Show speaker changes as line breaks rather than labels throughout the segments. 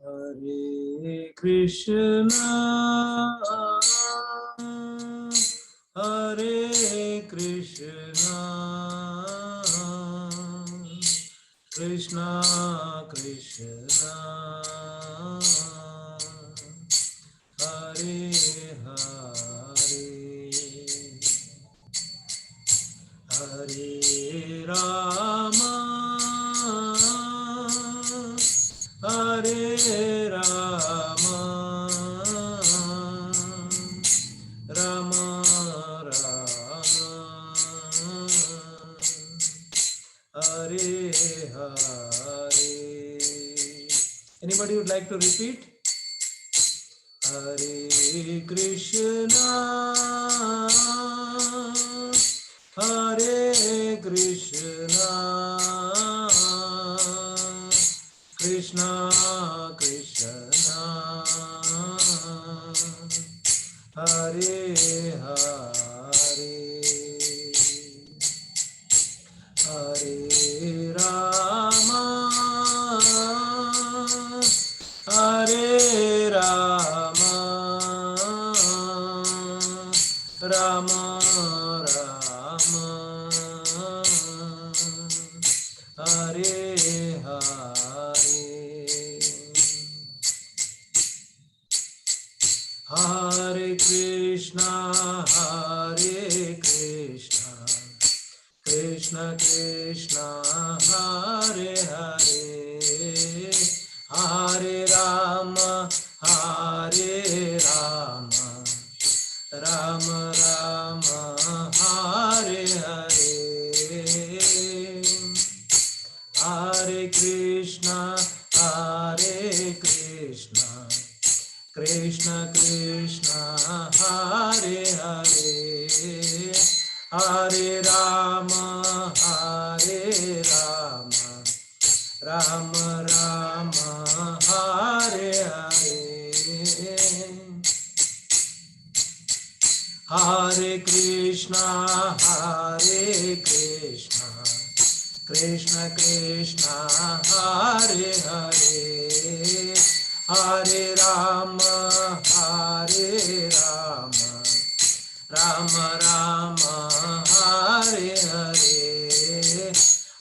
Hare Krishna, Hare Krishna, Krishna Krishna, Hare Hare, Hare Rama, Hare Rama, Rama Rama, Hare Hare. Anybody would like to repeat? Hare Krishna, Hare Krishna, Krishna Krishna, Hare Hare, Hare Rama, Hare Rama, Rama Rama, Hare Hare, Hare Krishna, Hare Krishna, Krishna Krishna, Hare Hare, Hare Rama, Hare Rama, Rama Rama, Hare Hare, Hare Krishna, Hare Krishna, Krishna Krishna, Hare Hare, Hare Rama, Hare Rama, Rama Rama, Hare Hare, Hare Krishna, Hare Krishna, Krishna Krishna, Hare Hare, Hare Rama, Hare Rama, Rama Rama, Hare Hare,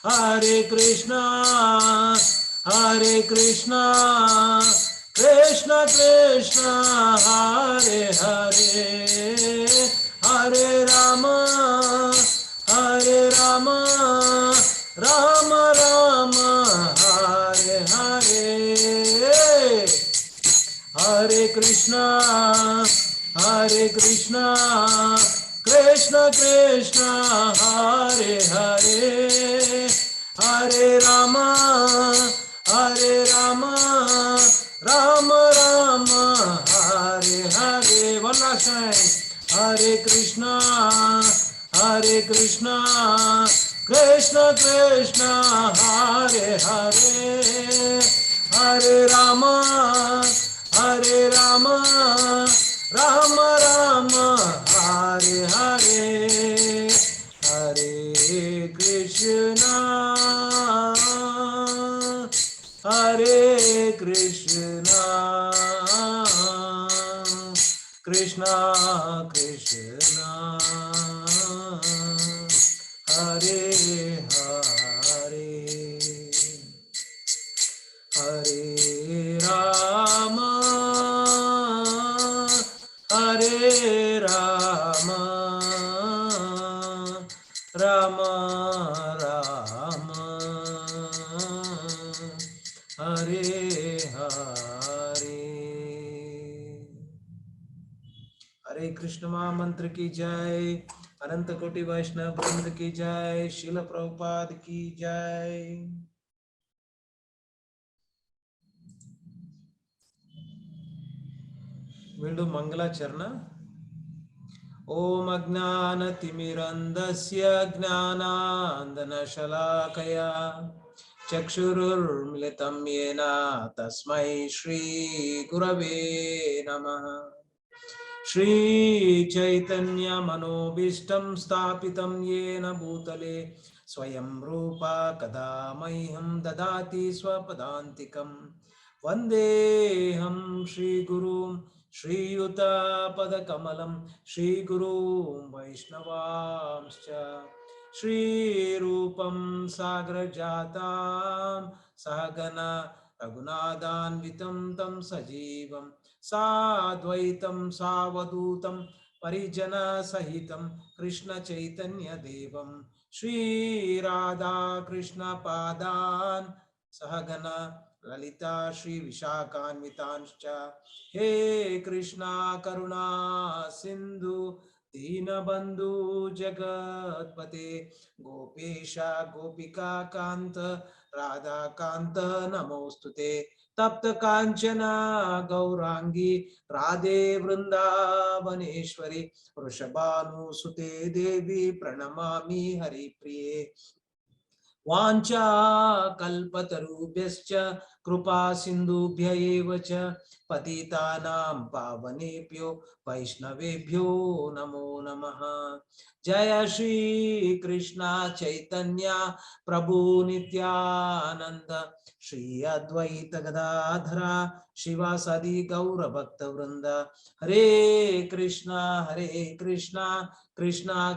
Hare Krishna, Hare Krishna, Krishna Krishna, Hare Hare, Hare Rama, Hare Rama, Rama Rama, Hare Hare, Hare Krishna, Hare Krishna, Krishna Krishna, Hare Hare, Hare Rama, Hare Rama, Rama Rama, Hare Hare. One last time. Hare Krishna, Hare Krishna, Krishna Krishna, Hare Hare, Hare Rama, Hare Rama, Rama Rama, Hare Hare, Hare Krishna, Hare Krishna, Krishna Krishna, Hare Hare, Hare Rama, Hare Rama, Rama Rama, Hare Hare. हरे कृष्ण महामंत्र की जय, अनंत कोटि वैष्णव वृंद की जय, शिल प्रभुपाद की जय। We'll do Mangalacharna. Om Ajnanatimirandasya Jnanandanashalakaya Chakshururmilitam Yena Tasmai Shri Gurave Namaha. Shri Chaitanya Manobishtam Stapitam Yena Bhutale Swayam Rupa Kada Mahyam Dadati Swapadantikam Vandeham Shri Gurum Shri Yuta Padakamalam Shri Gurum Vaishnavamscha Shri Rupam Sagra Jatam Sahagana Raghunadan Vitam Tam Sajivam Sadvaitam Savadutam Parijana Sahitam Krishna Chaitanya Devam Shri Radha Krishna Padan Sahagana Lalita Shri Vishakhanvitanscha He Krishna Karuna Sindhu Dinabandhu Jagatpate Gopesha Gopika Kanta Radha Kanta Namostute Tapta Kanchana Gaurangi Radhe Vrindavaneshwari Vrishabhanu Sute Devi Pranamami Hari Priye Vancha kalpatarubhyascha kripa sindhubhya eva cha patitanam pavanebhyo vaishnavebhyo namo namaha. Jaya Shri Krishna Chaitanya Prabhu Nityananda Shri Advaita Gadadhara Shivasadi Gaura Bhakta Vrinda. Hare Krishna Krishna Krishna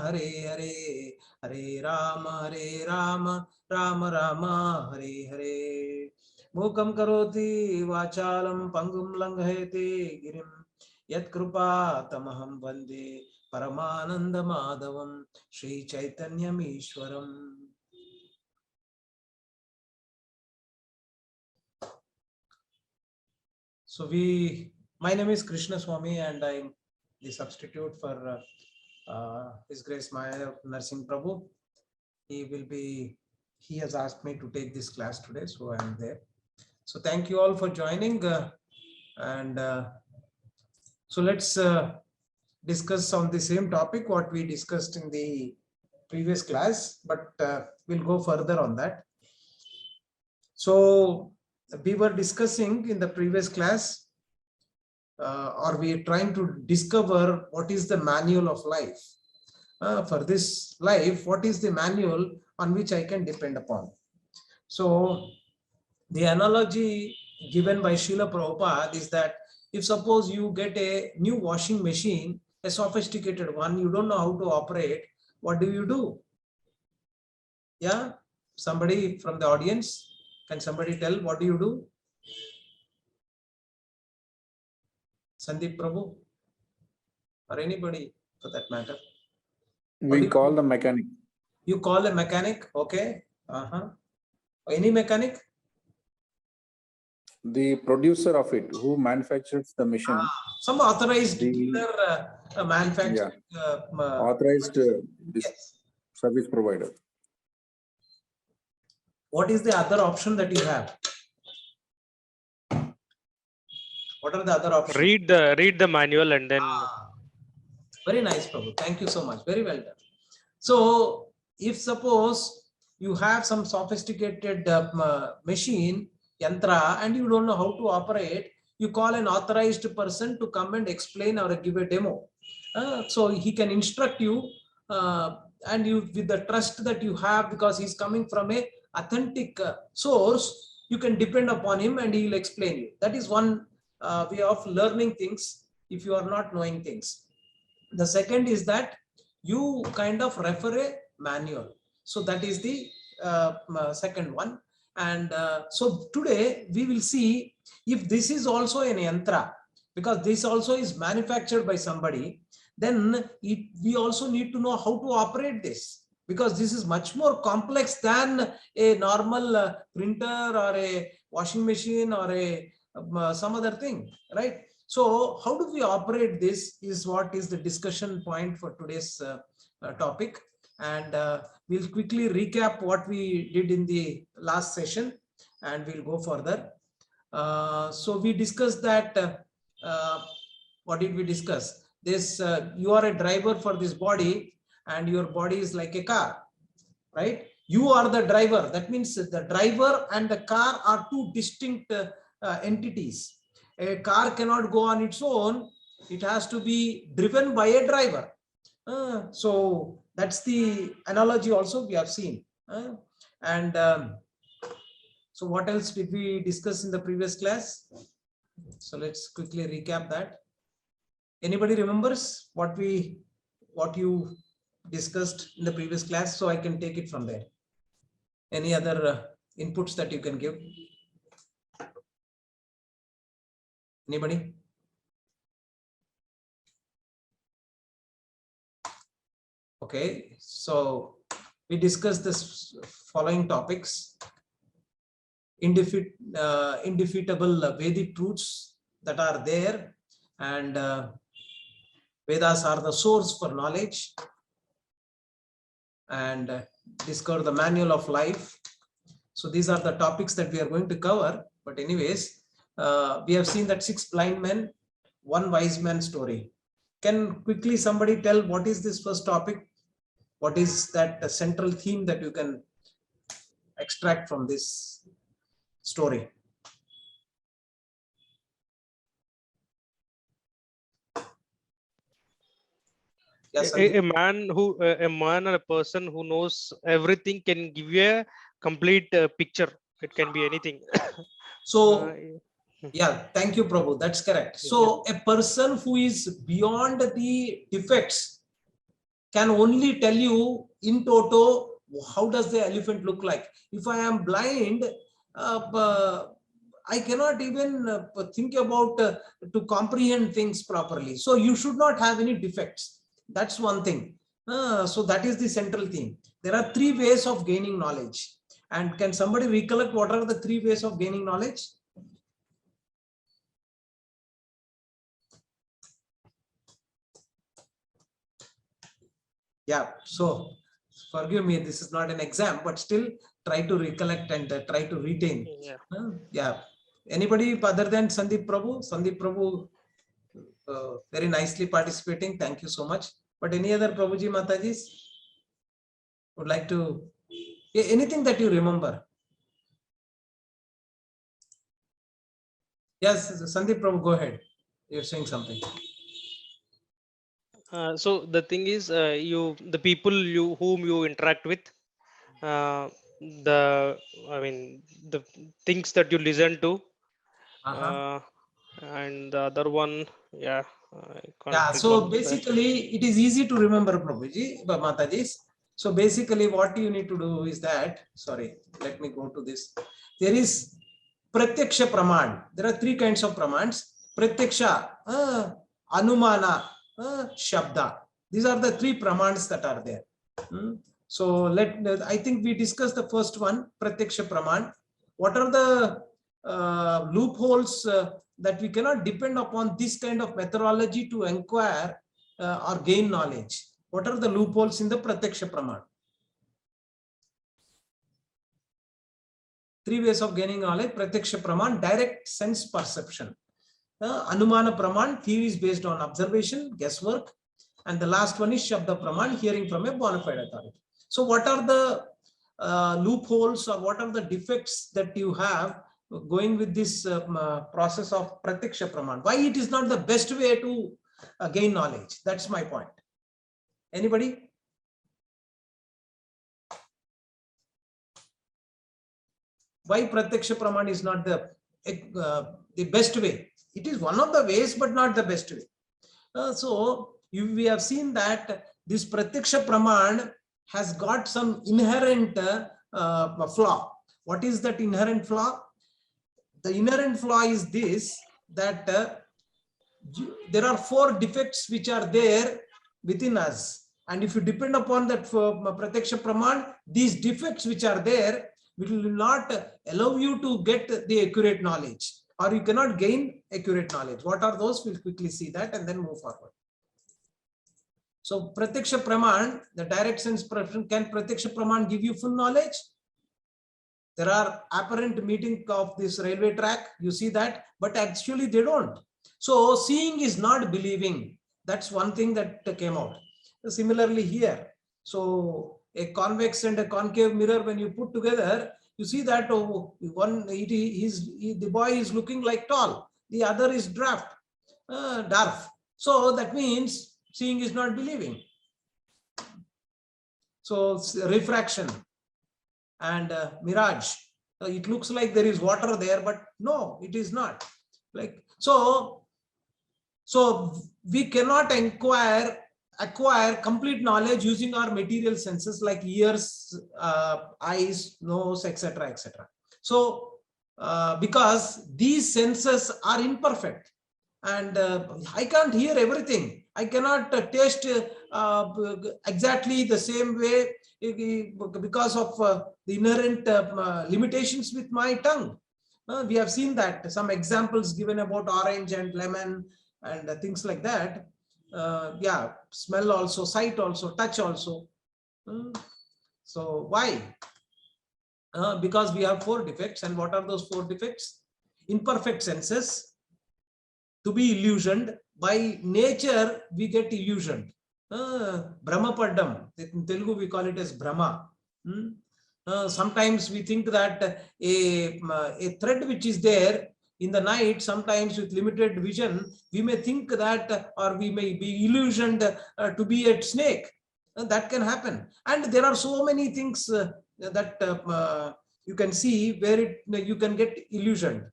Hare Hare Hare Rama, Rama Rama, Hare Hare. Mukam karoti vachalam pangum langhayate girim yat kripa tamaham vande paramananda madhavam Shri Chaitanyam Ishwaram. So my name is Krishna Swami and I'm the substitute for His Grace Maya Narsingh Prabhu. He has asked me to take this class today, so I am there. So thank you all for joining so let's discuss on the same topic what we discussed in the previous class, but we'll go further on that. So we were discussing in the previous class or we are trying to discover what is the manual of life. For this life, what is the manual on which I can depend upon? So the analogy given by Srila Prabhupada is that if suppose you get a new washing machine, a sophisticated one, you don't know how to operate, what do? Yeah, somebody from the audience, can somebody tell what do you do? Sandeep Prabhu or anybody for that matter?
We call the mechanic.
You call a mechanic, okay? Any mechanic?
The producer of it, who manufactures the machine.
Some authorized dealer manufacturer.
Authorized
yes.
Service provider.
What is the other option that you have? What are the other options?
Read the manual and then.
Very nice, Prabhu. Thank you so much. Very well done. So, if suppose you have some sophisticated machine, yantra, and you don't know how to operate, you call an authorized person to come and explain or give a demo. So he can instruct you, and you, with the trust that you have, because he's coming from a authentic source, you can depend upon him and he will explain you. That is one way of learning things if you are not knowing things. The second is that you kind of refer a manual. So that is the second one. And so today we will see if this is also an yantra, because this also is manufactured by somebody, then we also need to know how to operate this, because this is much more complex than a normal printer or a washing machine or a some other thing, right? So how do we operate this is what is the discussion point for today's topic. And we'll quickly recap what we did in the last session and we'll go further. So we discussed that, what did we discuss? This, you are a driver for this body and your body is like a car, right? You are the driver. That means the driver and the car are two distinct entities. A car cannot go on its own. It has to be driven by a driver. So that's the analogy also we have seen. So So what else did we discuss in the previous class? So let's quickly recap that. Anybody remembers what you discussed in the previous class? So I can take it from there. Any other inputs that you can give? Anybody? Okay, so we discussed this following topics: indefeatable Vedic truths that are there, and Vedas are the source for knowledge, and discover the manual of life. So these are the topics that we are going to cover. But anyways, we have seen that 6 blind men, 1 wise man story. Can quickly somebody tell what is this first topic? What is that central theme that you can extract from this story? Yes,
a man a man or a person who knows everything can give you a complete picture. It can be anything.
So yeah, thank you, Prabhu. That's correct. So a person who is beyond the defects can only tell you in toto how does the elephant look like. If I am blind, I cannot even think about to comprehend things properly. So you should not have any defects. That's one thing. So that is the central theme. There are 3 ways of gaining knowledge. And can somebody recollect what are the 3 ways of gaining knowledge? Yeah, so forgive me, this is not an exam, but still try to recollect and try to retain. Yeah. Anybody other than Sandeep Prabhu? Sandeep Prabhu very nicely participating. Thank you so much. But any other Prabhuji Matajis would like to, anything that you remember? Yes, Sandeep Prabhu, go ahead. You're saying something.
So the thing is, the people whom you interact with, the things that you listen to, and the other one, I can't
So
recall
basically, it is easy to remember, Prabhuji, Matajis. So basically, what you need to do is that, sorry, let me go to this. There is Pratyaksha Praman. There are 3 kinds of Pramans: Pratyaksha, Anumana, Shabda. These are the 3 Pramans that are there. So I think we discussed the first one, Pratyaksha Praman. What are the loopholes that we cannot depend upon this kind of methodology to acquire or gain knowledge? What are the loopholes in the Pratyaksha Praman? 3 ways of gaining knowledge: Pratyaksha Praman, direct sense perception; Anumana Praman, theories based on observation, guesswork; and the last one is Shabda Praman, hearing from a bona fide authority. So what are the loopholes, or what are the defects that you have going with this process of Pratyaksha Praman? Why it is not the best way to gain knowledge? That's my point. Anybody? Why Pratyaksha Praman is not the best way? It is one of the ways, but not the best way. So we have seen that this Pratyaksha Praman has got some inherent flaw. What is that inherent flaw? The inherent flaw is this, that there are 4 defects which are there within us. And if you depend upon that Pratyaksha Praman, these defects which are there will not allow you to get the accurate knowledge, or you cannot gain accurate knowledge. What are those? We'll quickly see that and then move forward. So Pratyaksha Praman, the direct sense perception, can Pratyaksha Praman give you full knowledge? There are apparent meeting of this railway track, you see that, but actually they don't. So seeing is not believing. That's one thing that came out. Similarly here, so a convex and a concave mirror, when you put together, you see that the boy is looking like tall, the other is dwarf. So that means seeing is not believing. So refraction and mirage. It looks like there is water there, but no, it is not. Like so we cannot acquire complete knowledge using our material senses like ears, eyes, nose, etc., etc. So because these senses are imperfect, and I can't hear everything. I cannot taste exactly the same way because of the inherent limitations with my tongue. We have seen that some examples given about orange and lemon and things like that. Yeah, smell also, sight also, touch also. So why? Because we have 4 defects. And what are those 4 defects? Imperfect senses. To be illusioned. By nature, we get illusioned. Brahma Paddam. In Telugu, we call it as Brahma. Sometimes we think that a thread which is there in the night, sometimes with limited vision, we may think that, or we may be illusioned to be a snake. That can happen. And there are so many things that you can see where you can get illusioned.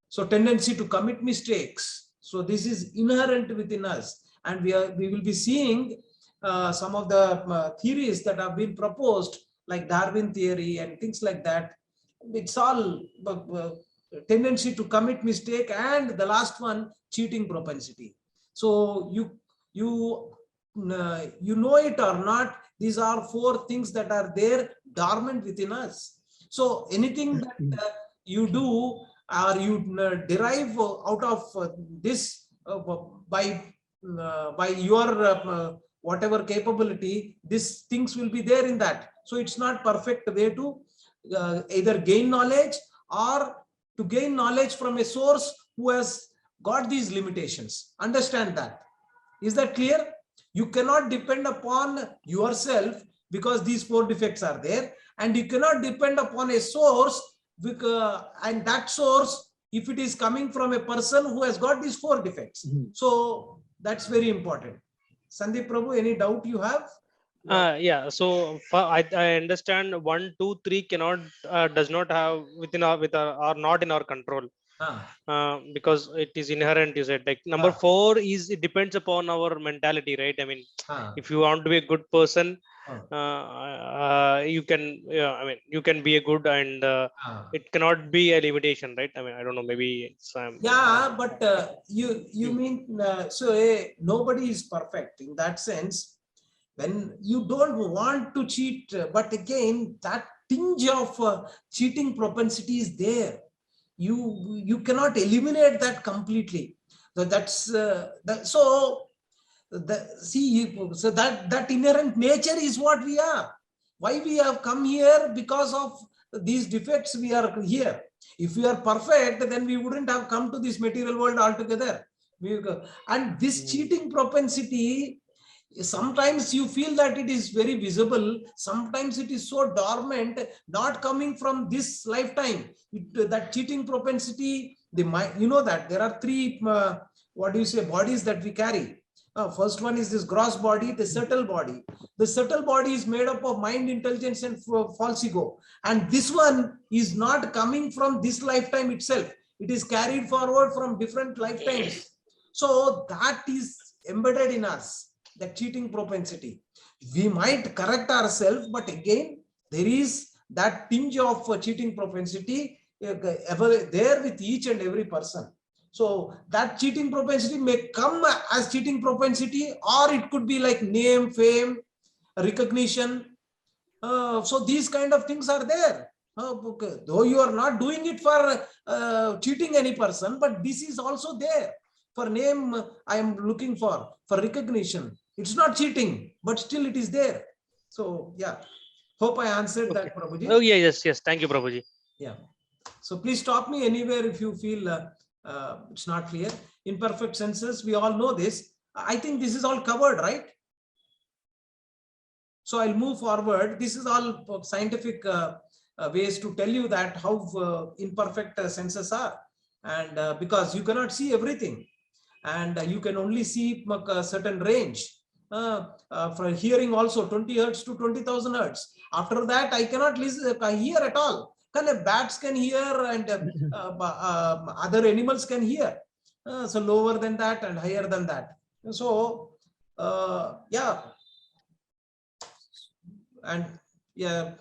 So tendency to commit mistakes. So this is inherent within us. And we will be seeing some of the theories that have been proposed, like Darwin theory and things like that. It's all tendency to commit mistake, and the last one, cheating propensity. So you know it or not, these are 4 things that are there dormant within us. So anything that you do or you derive out of this by your whatever capability, these things will be there in that. So it's not perfect way to either gain knowledge or to gain knowledge from a source who has got these limitations. Understand that. Is that clear? You cannot depend upon yourself because these 4 defects are there, and you cannot depend upon a source because, and that source, if it is coming from a person who has got these 4 defects. So that's very important. Sandeep Prabhu, any doubt you have?
Yeah, so I understand 1, 2, 3 cannot does not have within our are not in our control. Because it is inherent, you said. Like number 4 is, it depends upon our mentality, right? I mean, if you want to be a good person, you can, I mean, you can be a good, and it cannot be a limitation, right? I mean, I don't know, maybe it's
yeah, but you mean so nobody is perfect in that sense. When you don't want to cheat, but again, that tinge of cheating propensity is there. You cannot eliminate that completely. So that's so that inherent nature is what we are. Why we have come here? Because of these defects we are here. If we are perfect, then we wouldn't have come to this material world altogether. And this cheating propensity, sometimes you feel that it is very visible, sometimes it is so dormant, not coming from this lifetime. That cheating propensity, you know that there are 3 bodies that we carry. First one is this gross body, the subtle body. The subtle body is made up of mind, intelligence, and false ego. And this one is not coming from this lifetime itself. It is carried forward from different lifetimes. So that is embedded in us, that cheating propensity. We might correct ourselves, but again, there is that tinge of cheating propensity ever there with each and every person. So that cheating propensity may come as cheating propensity, or it could be like name, fame, recognition. So these kind of things are there. Though you are not doing it for cheating any person, but this is also there. For name, I am looking for recognition. It's not cheating, but still it is there. So yeah, hope I answered that, Prabhuji.
Oh yeah, yes. Thank you, Prabhuji.
Yeah. So please stop me anywhere if you feel it's not clear. Imperfect senses, we all know this. I think this is all covered, right? So I'll move forward. This is all scientific ways to tell you that how imperfect senses are, and because you cannot see everything, and you can only see a certain range. For hearing also 20 hertz to 20,000 hertz. After that, I cannot listen, hear at all. Bats can hear and other animals can hear. So lower than that and higher than that. So yeah, and yeah.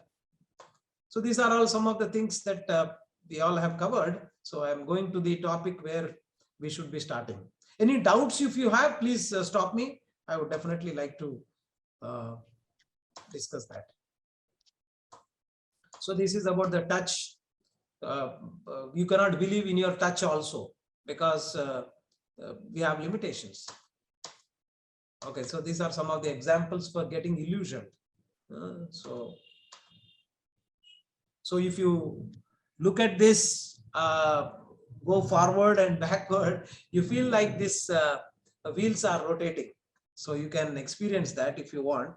So these are all some of the things that we all have covered. So I'm going to the topic where we should be starting. Any doubts if you have, please stop me. I would definitely like to discuss that. So this is about the touch. You cannot believe in your touch also, because we have limitations. Okay, so these are some of the examples for getting illusion. So if you look at this, go forward and backward, you feel like this wheels are rotating. So you can experience that if you want.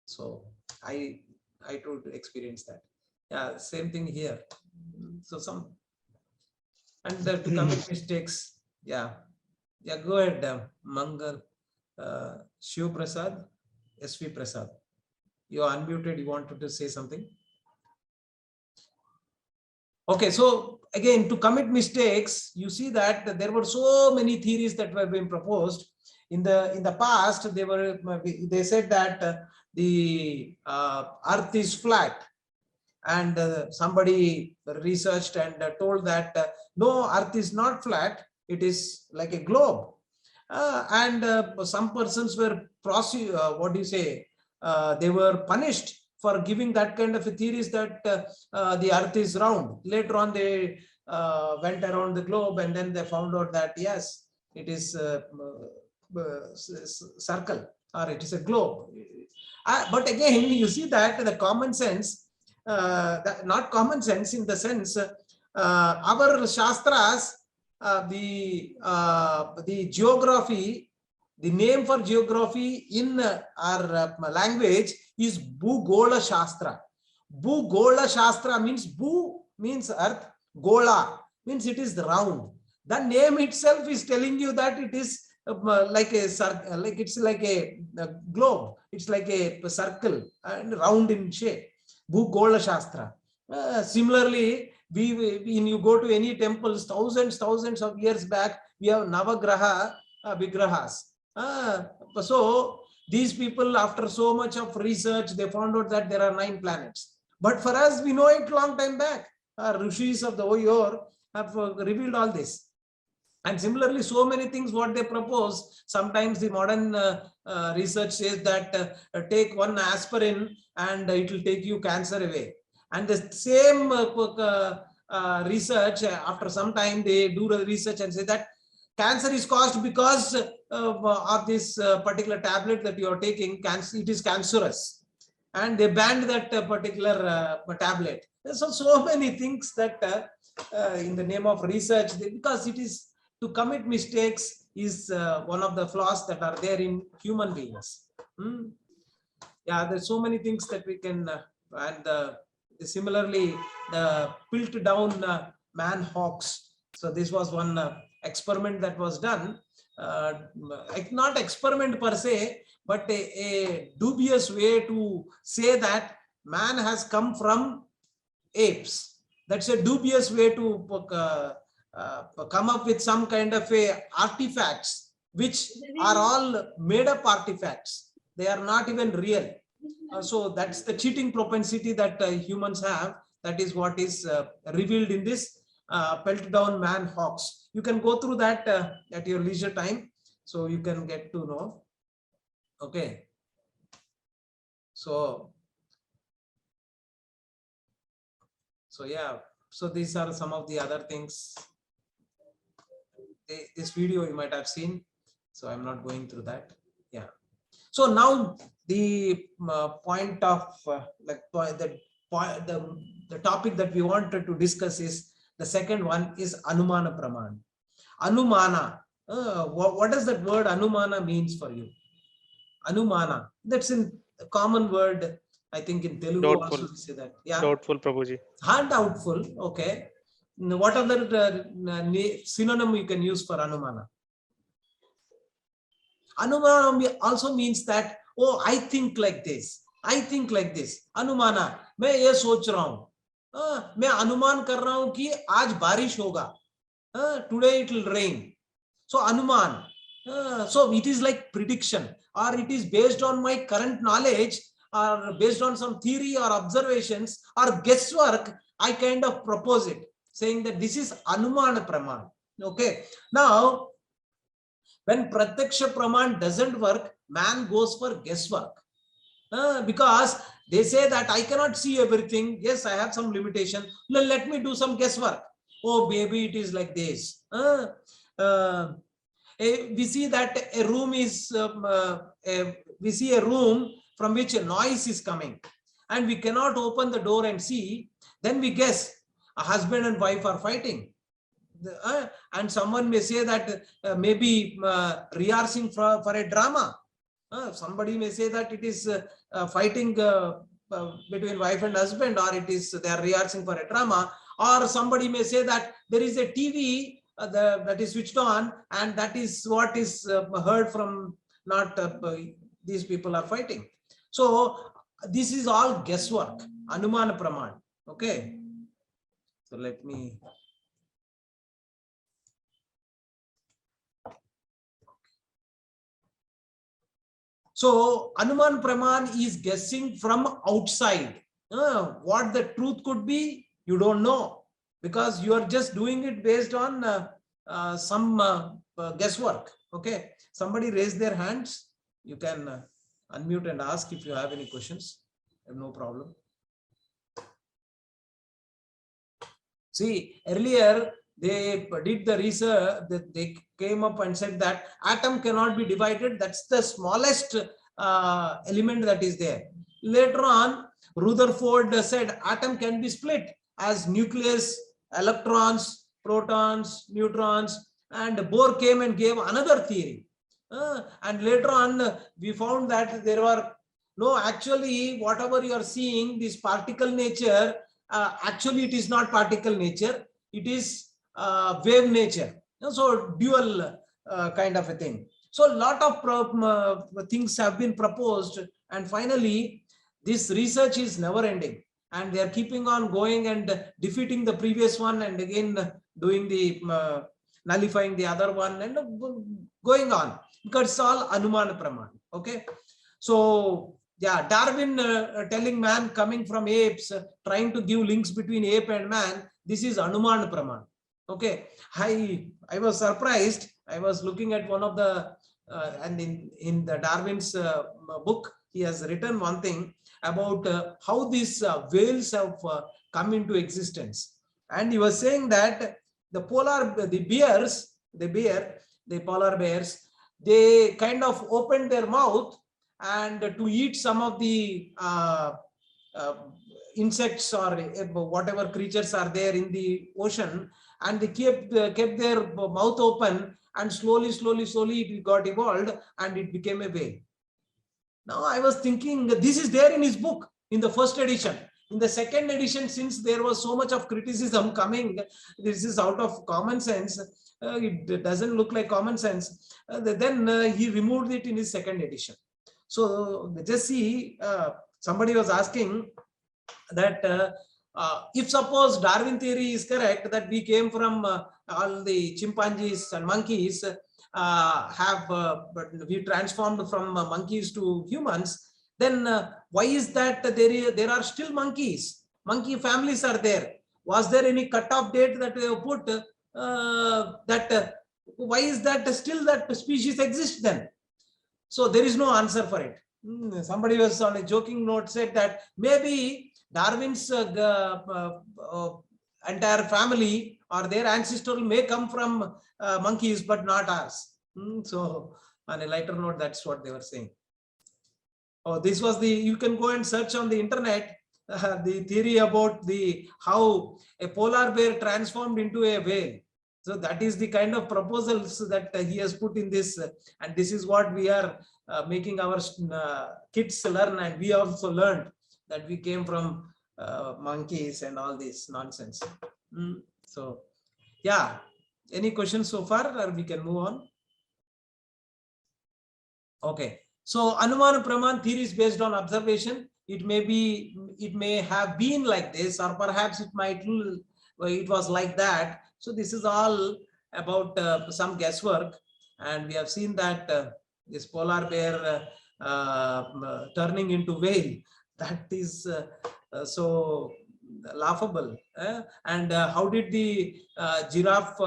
So I too experience that. Yeah, same thing here. So some, and to commit mistakes. Yeah, go ahead, Mangal, Shiv Prasad, SV Prasad. You are unmuted. You wanted to say something? Okay, so again, to commit mistakes, you see that there were so many theories that were being proposed in the past. They said that the Earth is flat, and somebody researched and told that no, Earth is not flat; it is like a globe. And some persons were they were punished for giving that kind of a theories that the Earth is round. Later on, they went around the globe, and then they found out that yes, it is circle, or it is a globe. But again, you see that the common sense, not common sense in the sense, our shastras, the geography, the name for geography in our language is Bhugola Shastra. Bhugola Shastra means Bhu means earth, Gola means it is round. The name itself is telling you that it is like a circle, like it's like a globe. It's like a circle and round in shape. Bhugola Shastra. Similarly, when you go to any temples, thousands of years back, we have Navagraha Vigrahas. So these people, after so much of research, they found out that there are 9 planets. But for us, we know it long time back. Rishis of the Oyor have revealed all this. And similarly, so many things what they propose, sometimes the modern research says that take one aspirin and it will take you cancer away. And the same research, after some time, they do the research and say that cancer is caused because of this particular tablet that you are taking. Cancer, it is cancerous, and they banned that particular tablet. So many things that in the name of research, because it is to commit mistakes is one of the flaws that are there in human beings. Yeah, there's so many things that we can, and similarly, the Piltdown man hawks. So this was one experiment that was done, not experiment per se, but a dubious way to say that man has come from apes. That's a dubious way to come up with some kind of artifacts, which are all made up artifacts. They are not even real. So that's the cheating propensity that humans have. That is what is revealed in this Piltdown man hawks. You can go through that at your leisure time, so you can get to know. Okay. So yeah. So these are some of the other things. This video you might have seen, so I'm not going through that. Yeah. So now the point of the topic that we wanted to discuss is the second one is Anumana Praman. Anumana. What does that word Anumana means for you? Anumana. That's in a common word. I think in Telugu
Doubtful.
also we say that. Yeah.
Doubtful, Prabhuji.
Doubtful. Okay. What other synonym you can use for Anumana? Anumana also means that, oh, I think like this. I think like this. Anumana, मैं ये सोच रहा हूँ. मैं अनुमान कर रहा हूं कि आज बारिश होगा, today it will rain. So anuman. So it is like prediction, or it is based on my current knowledge, or based on some theory or observations or guesswork. I kind of propose it, saying that this is anumana praman. Okay. Now, when pratyaksha praman doesn't work, man goes for guesswork. Because they say that I cannot see everything. Yes, I have some limitation. Let me do some guesswork. Oh, maybe it is like this. We see that a room is, we see a room from which a noise is coming, and we cannot open the door and see. Then we guess a husband and wife are fighting. And someone may say that maybe rehearsing for a drama. Somebody may say that it is fighting between wife and husband, or it is they are rehearsing for a drama, or somebody may say that there is a TV that is switched on, and that is what is heard from not these people are fighting. So this is all guesswork, anumana praman. Okay, so let me. So Anuman Praman is guessing from outside. What the truth could be, you don't know, because you are just doing it based on some guesswork. Okay. Somebody raise their hands. You can unmute and ask if you have any questions. No problem. See, earlier they did the research, that they came up and said that atom cannot be divided. That's the smallest element that is there. Later on, Rutherford said atom can be split as nucleus, electrons, protons, neutrons, and Bohr came and gave another theory. And later on, we found that there were no, actually, whatever you are seeing, this particle nature, actually it is not particle nature, it is wave nature. So dual kind of a thing. So a lot of things have been proposed, and finally this research is never ending, and they are keeping on going and defeating the previous one, and again doing the nullifying the other one, and going on, because it's all Anumana Praman. Okay. So yeah, Darwin telling man coming from apes, trying to give links between ape and man, this is Anuman Praman. Okay, I was surprised. I was looking at one of the and in the Darwin's book, he has written one thing about how these whales have come into existence, and he was saying that the polar bears, they kind of opened their mouth and to eat some of the insects or whatever creatures are there in the ocean, and they kept their mouth open, and slowly it got evolved and it became a whale. Now I was thinking, this is there in his book in the first edition. In the second edition, since there was so much of criticism coming, this is out of common sense. It doesn't look like common sense. Then he removed it in his second edition. So just see, somebody was asking that if suppose Darwin theory is correct, that we came from all the chimpanzees and monkeys, but we transformed from monkeys to humans, then why is that there are still monkeys? Monkey families are there. Was there any cutoff date that we have put why is that still that species exists then? So there is no answer for it. Somebody was on a joking note said that maybe Darwin's entire family or their ancestral may come from monkeys, but not ours. So on a lighter note, that's what they were saying. Oh, this was you can go and search on the internet the theory about how a polar bear transformed into a whale. So that is the kind of proposals that he has put in this, and this is what we are making our kids learn, and we also learned that we came from monkeys and all this nonsense. So yeah, any questions so far, or we can move on? Okay, so Anumana Praman theory is based on observation. it may have been like this, or perhaps it was like that. So this is all about some guesswork, and we have seen that this polar bear turning into whale, that is so laughable. And how did the giraffe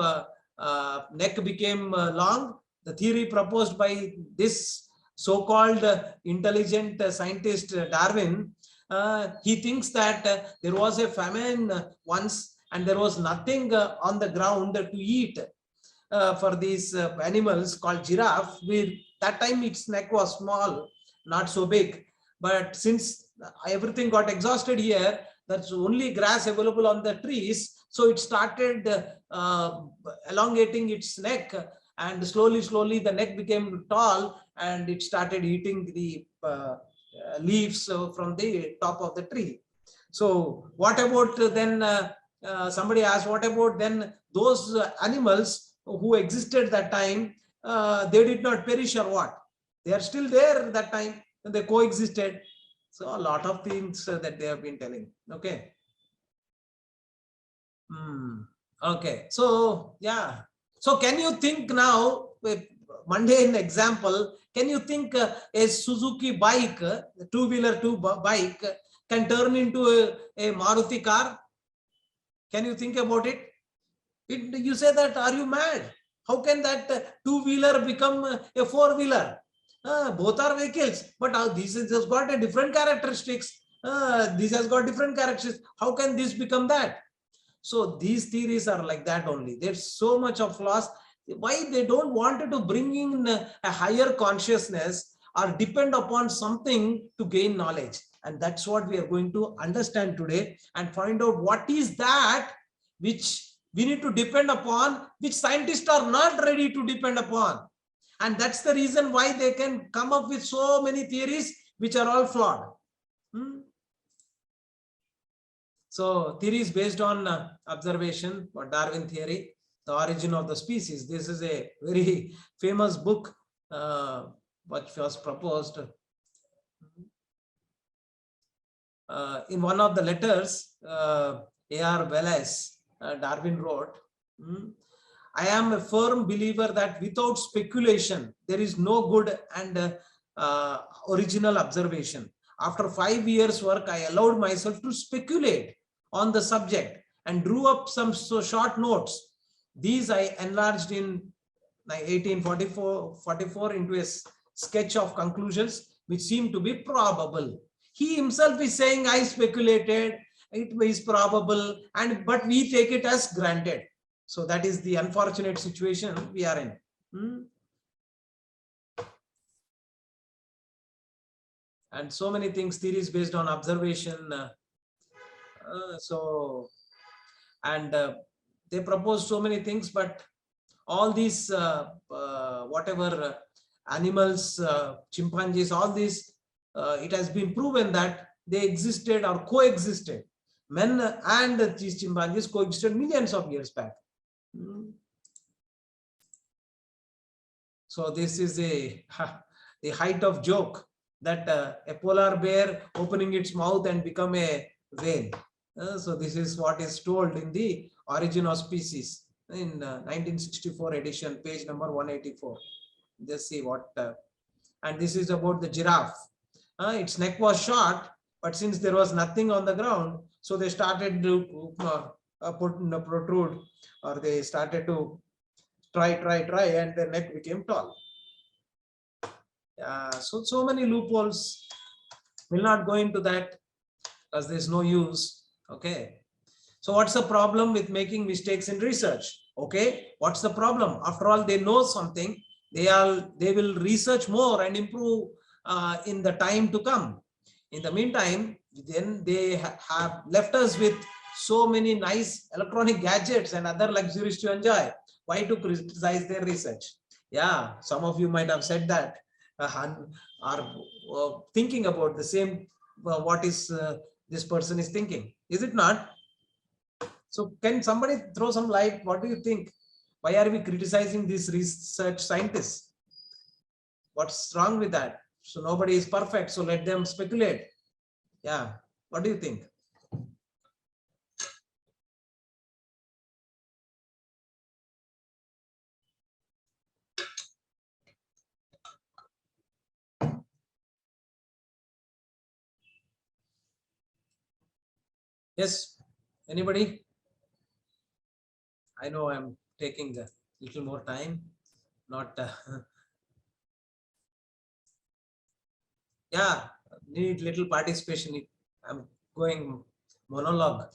neck became long? The theory proposed by this so-called intelligent scientist Darwin, he thinks that there was a famine once, and there was nothing on the ground to eat for these animals called giraffe. That time its neck was small, not so big. But since everything got exhausted here, that's only grass available on the trees. So it started elongating its neck, and slowly the neck became tall, and it started eating the leaves from the top of the tree. So what about then, somebody asked, what about then those animals who existed that time? They did not perish or what? They are still there that time, and they coexisted. So a lot of things that they have been telling. Okay. Okay. So yeah. So can you think now, with mundane example, can you think a Suzuki bike, a two-wheeler bike, can turn into a Maruti car? Can you think about it? You say that, are you mad? How can that two-wheeler become a four-wheeler? Both are vehicles, but this has got a different characteristics. This has got different characteristics. How can this become that? So these theories are like that only. There's so much of flaws. Why they don't want to bring in a higher consciousness or depend upon something to gain knowledge? And that's what we are going to understand today, and find out what is that which we need to depend upon, which scientists are not ready to depend upon. And that's the reason why they can come up with so many theories which are all flawed. So theories based on observation, or Darwin theory, the origin of the species. This is a very famous book which was proposed. In one of the letters, A.R. Wallace, Darwin wrote, I am a firm believer that without speculation, there is no good and original observation. After 5 years' work, I allowed myself to speculate on the subject and drew up some short notes. These I enlarged in 1844 into a sketch of conclusions which seem to be probable. He himself is saying, I speculated, it is probable, but we take it as granted. So that is the unfortunate situation we are in. And so many things, theories based on observation. They propose so many things, but all these whatever animals, chimpanzees, all these, it has been proven that they existed or coexisted. Men and these chimpanzees coexisted millions of years back. So this is the height of joke, that a polar bear opening its mouth and become a whale. So this is what is told in the Origin of Species in 1964 edition, page number 184. Just see what, and this is about the giraffe. Its neck was short, but since there was nothing on the ground, so they started to protrude, or they started to try, and the neck became tall. So many loopholes. Will not go into that because there's no use. Okay. So what's the problem with making mistakes in research? Okay. What's the problem? After all, they know something. They will research more and improve in the time to come. In the meantime, then they have left us with so many nice electronic gadgets and other luxuries to enjoy. Why to criticize their research? Yeah, some of you might have said that, are thinking about the same, what is this person is thinking. Is it not? So can somebody throw some light? What do you think? Why are we criticizing these research scientists? What's wrong with that? So nobody is perfect, so let them speculate. Yeah. What do you think? Yes. Anybody? I know I'm taking a little more time. Not. Yeah. Need little participation. I'm going monologue.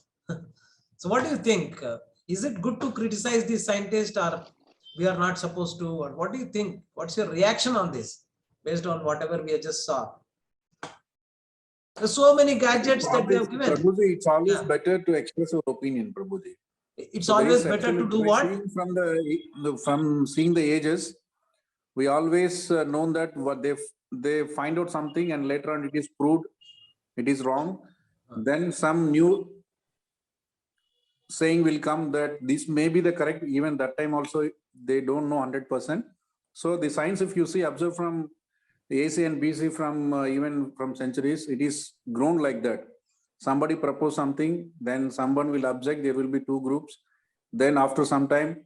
So what do you think? Is it good to criticize the scientist, or we are not supposed to? Or what do you think? What's your reaction on this based on whatever we just saw? There's so many gadgets that they have given.
Prabhuji, it's always
Yeah.
better to express your opinion, Prabhuji.
It's
So there
always
is
better to
actually,
do
by
what?
seeing from seeing the ages, we always known that what they find out something and later on it is proved it is wrong. Then some new saying will come that this may be the correct. Even that time also they don't know 100%. So the science, if you see, observe from AC and BC, from even from centuries, it is grown like that. Somebody propose something, then someone will object. There will be two groups. Then after some time,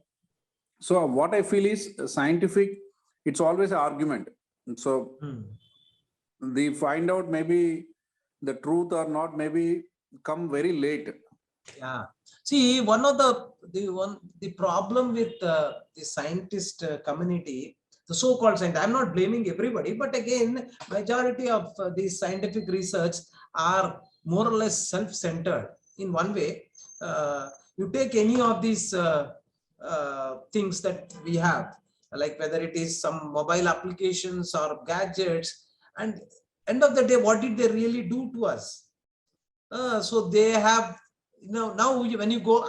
so what I feel is scientific. It's always an argument. So they find out maybe the truth or not, maybe come very late.
Yeah. See, one of the problem with the scientist community, the so-called scientist, I'm not blaming everybody, but again, majority of these scientific research are more or less self-centered in one way. You take any of these things that we have, like whether it is some mobile applications or gadgets, and end of the day, what did they really do to us? So they have, now when you go,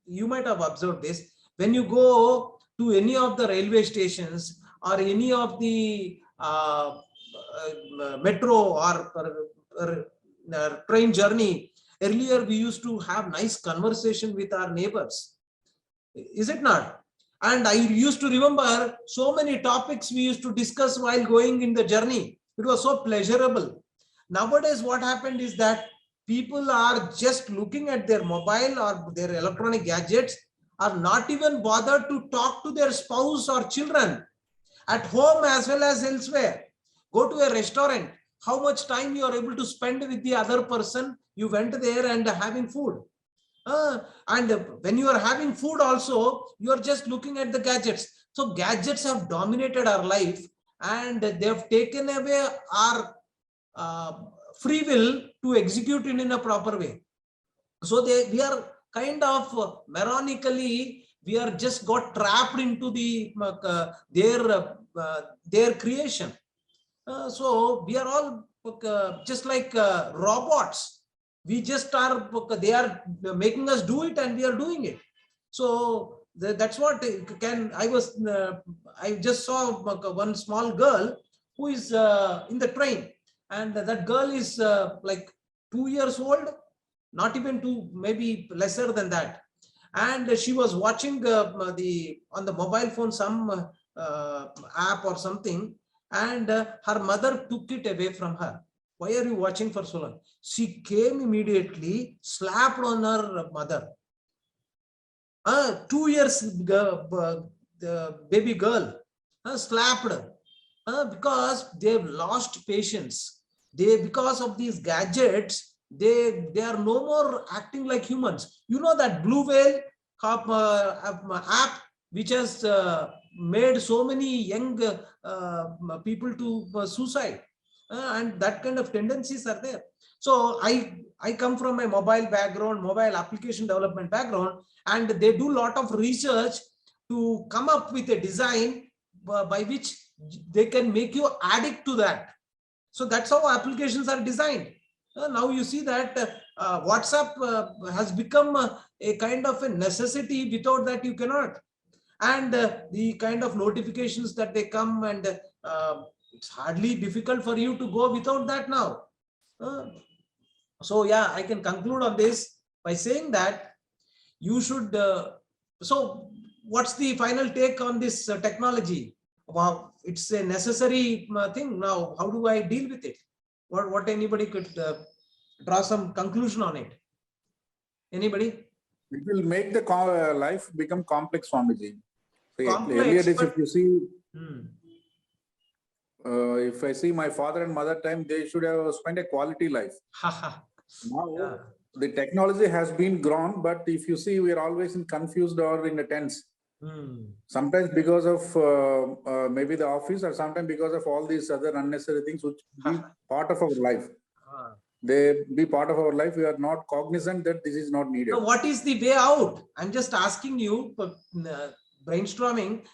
you might have observed this, when you go to any of the railway stations or any of the metro or train journey, earlier we used to have nice conversation with our neighbors. Is it not? And I used to remember so many topics we used to discuss while going in the journey. It was so pleasurable. Nowadays, what happened is that people are just looking at their mobile or their electronic gadgets, are not even bothered to talk to their spouse or children at home as well as elsewhere. Go to a restaurant, how much time you are able to spend with the other person? You went there and having food. And when you are having food also, you are just looking at the gadgets. So gadgets have dominated our life, and they have taken away our free will to execute it in a proper way. So we are kind of mechanically, we are just got trapped into their creation. So we are all just like robots. We just are, they are making us do it and we are doing it. So that's what I just saw one small girl who is in the train, and that girl is like 2 years old, not even two, maybe lesser than that. And she was watching on the mobile phone some app or something, and her mother took it away from her. Why are you watching for so long? She came immediately, slapped on her mother. 2 years baby girl slapped because they've lost patience. Because of these gadgets, they are no more acting like humans. You know that Blue Whale app which has made so many young people to suicide, and that kind of tendencies are there. So I come from a mobile background, mobile application development background, and they do a lot of research to come up with a design by which they can make you addict to that. So that's how applications are designed. Now you see that WhatsApp has become a kind of a necessity. Without that you cannot. And the kind of notifications that they come, and it's hardly difficult for you to go without that now. So yeah, I can conclude on this by saying that you should. So what's the final take on this technology? Wow, it's a necessary thing now. How do I deal with it? What anybody could draw some conclusion on it. Anybody?
It will make the life become complex, Swamiji. See,
Complex,
earlier days,
but-
if you see,
Hmm.
if I see my father and mother time, they should have spent a quality life. Now,
Yeah.
the technology has been grown, but if you see, we are always in confused or in a tense.
Hmm.
Sometimes because of maybe the office, or sometimes because of all these other unnecessary things which be part of our life.
Ah.
They be part of our life. We are not cognizant that this is not needed.
Now, what is the way out? I'm just asking you, brainstorming.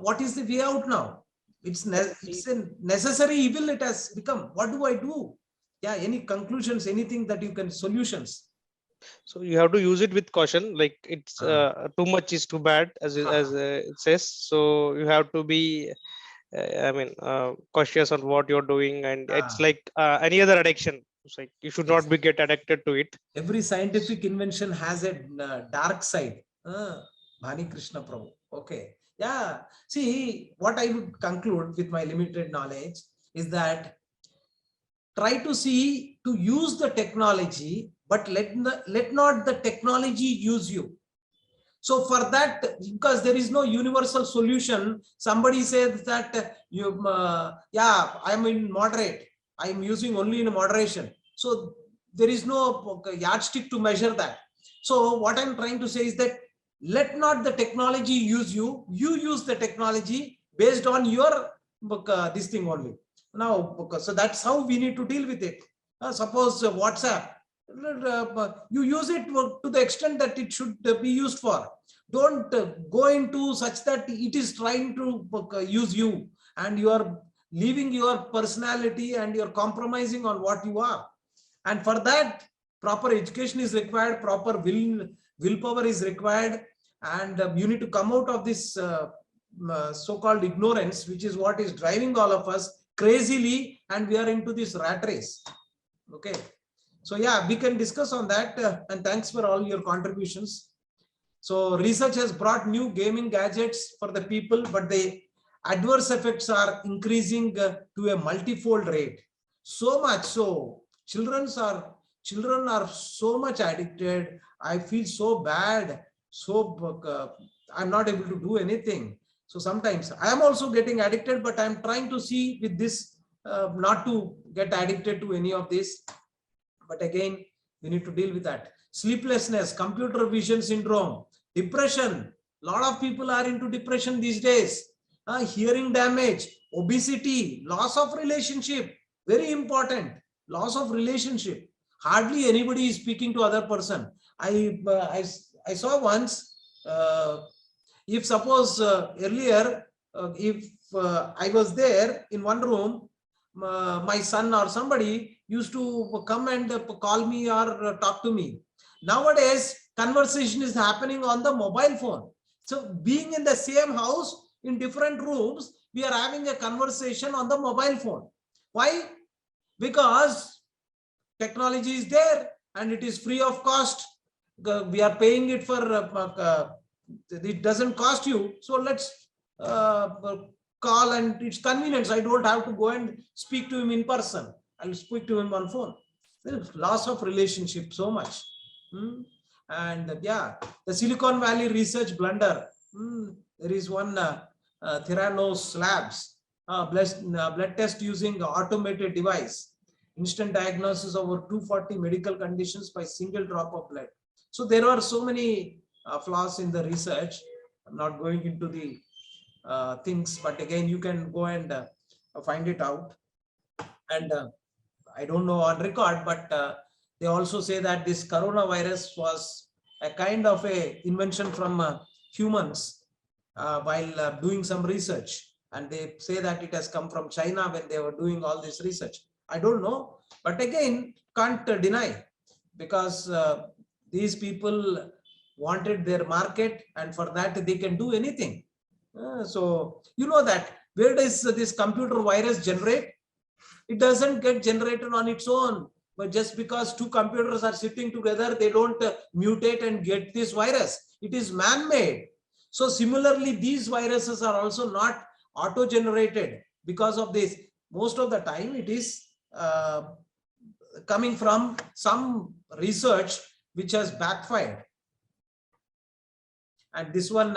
What is the way out now? It's a necessary evil. It has become. What do I do? Yeah. Any conclusions? Anything that you can solutions?
So you have to use it with caution. Like it's too much is too bad, as it says. So you have to be, cautious on what you're doing, and it's like any other addiction. It's like you should not be get addicted to it.
Every scientific invention has a dark side. Bhani Krishna Prabhu. Okay. Yeah. See, what I would conclude with my limited knowledge is that try to see to use the technology, but let not the technology use you. So for that, because there is no universal solution, somebody says that I'm in moderate. I'm using only in moderation. So there is no yardstick to measure that. So what I'm trying to say is that let not the technology use you. You use the technology based on your this thing only. Now, so that's how we need to deal with it. Suppose WhatsApp, you use it to the extent that it should be used for. Don't go into such that it is trying to use you and you are leaving your personality and you're compromising on what you are. And for that, proper education is required, proper willpower is required, and you need to come out of this so-called ignorance, which is what is driving all of us crazily, and we are into this rat race. Okay. So yeah, we can discuss on that, and thanks for all your contributions. So research has brought new gaming gadgets for the people, but the adverse effects are increasing to a multifold rate. So much so, children are so much addicted. I feel so bad. So I'm not able to do anything. So sometimes I am also getting addicted, but I'm trying to see with this not to get addicted to any of this. But again, we need to deal with that. Sleeplessness, computer vision syndrome, depression. A lot of people are into depression these days. Hearing damage, obesity, loss of relationship, very important. Loss of relationship. Hardly anybody is speaking to other person. I saw once. If suppose earlier, if I was there in one room, my son or somebody used to come and call me or talk to me. Nowadays, conversation is happening on the mobile phone. So being in the same house, in different rooms, we are having a conversation on the mobile phone. Why? Because technology is there and it is free of cost. We are paying it for, it doesn't cost you. So let's call, and it's convenience. I don't have to go and speak to him in person. I'll speak to him on phone. There's loss of relationship so much. And yeah, the Silicon Valley research blunder. There is one Theranos Labs blood test using automated device. Instant diagnosis of over 240 medical conditions by single drop of blood. So there are so many flaws in the research. I'm not going into the things, but again, you can go and find it out. And I don't know on record, but they also say that this coronavirus was a kind of a invention from humans while doing some research. And they say that it has come from China when they were doing all this research. I don't know, but again, can't deny, because these people wanted their market, and for that they can do anything. So you know that where does this computer virus generate? It doesn't get generated on its own, but just because two computers are sitting together, they don't mutate and get this virus. It is man-made. So similarly, these viruses are also not auto-generated because of this. Most of the time, it is coming from some research which has backfired. And this one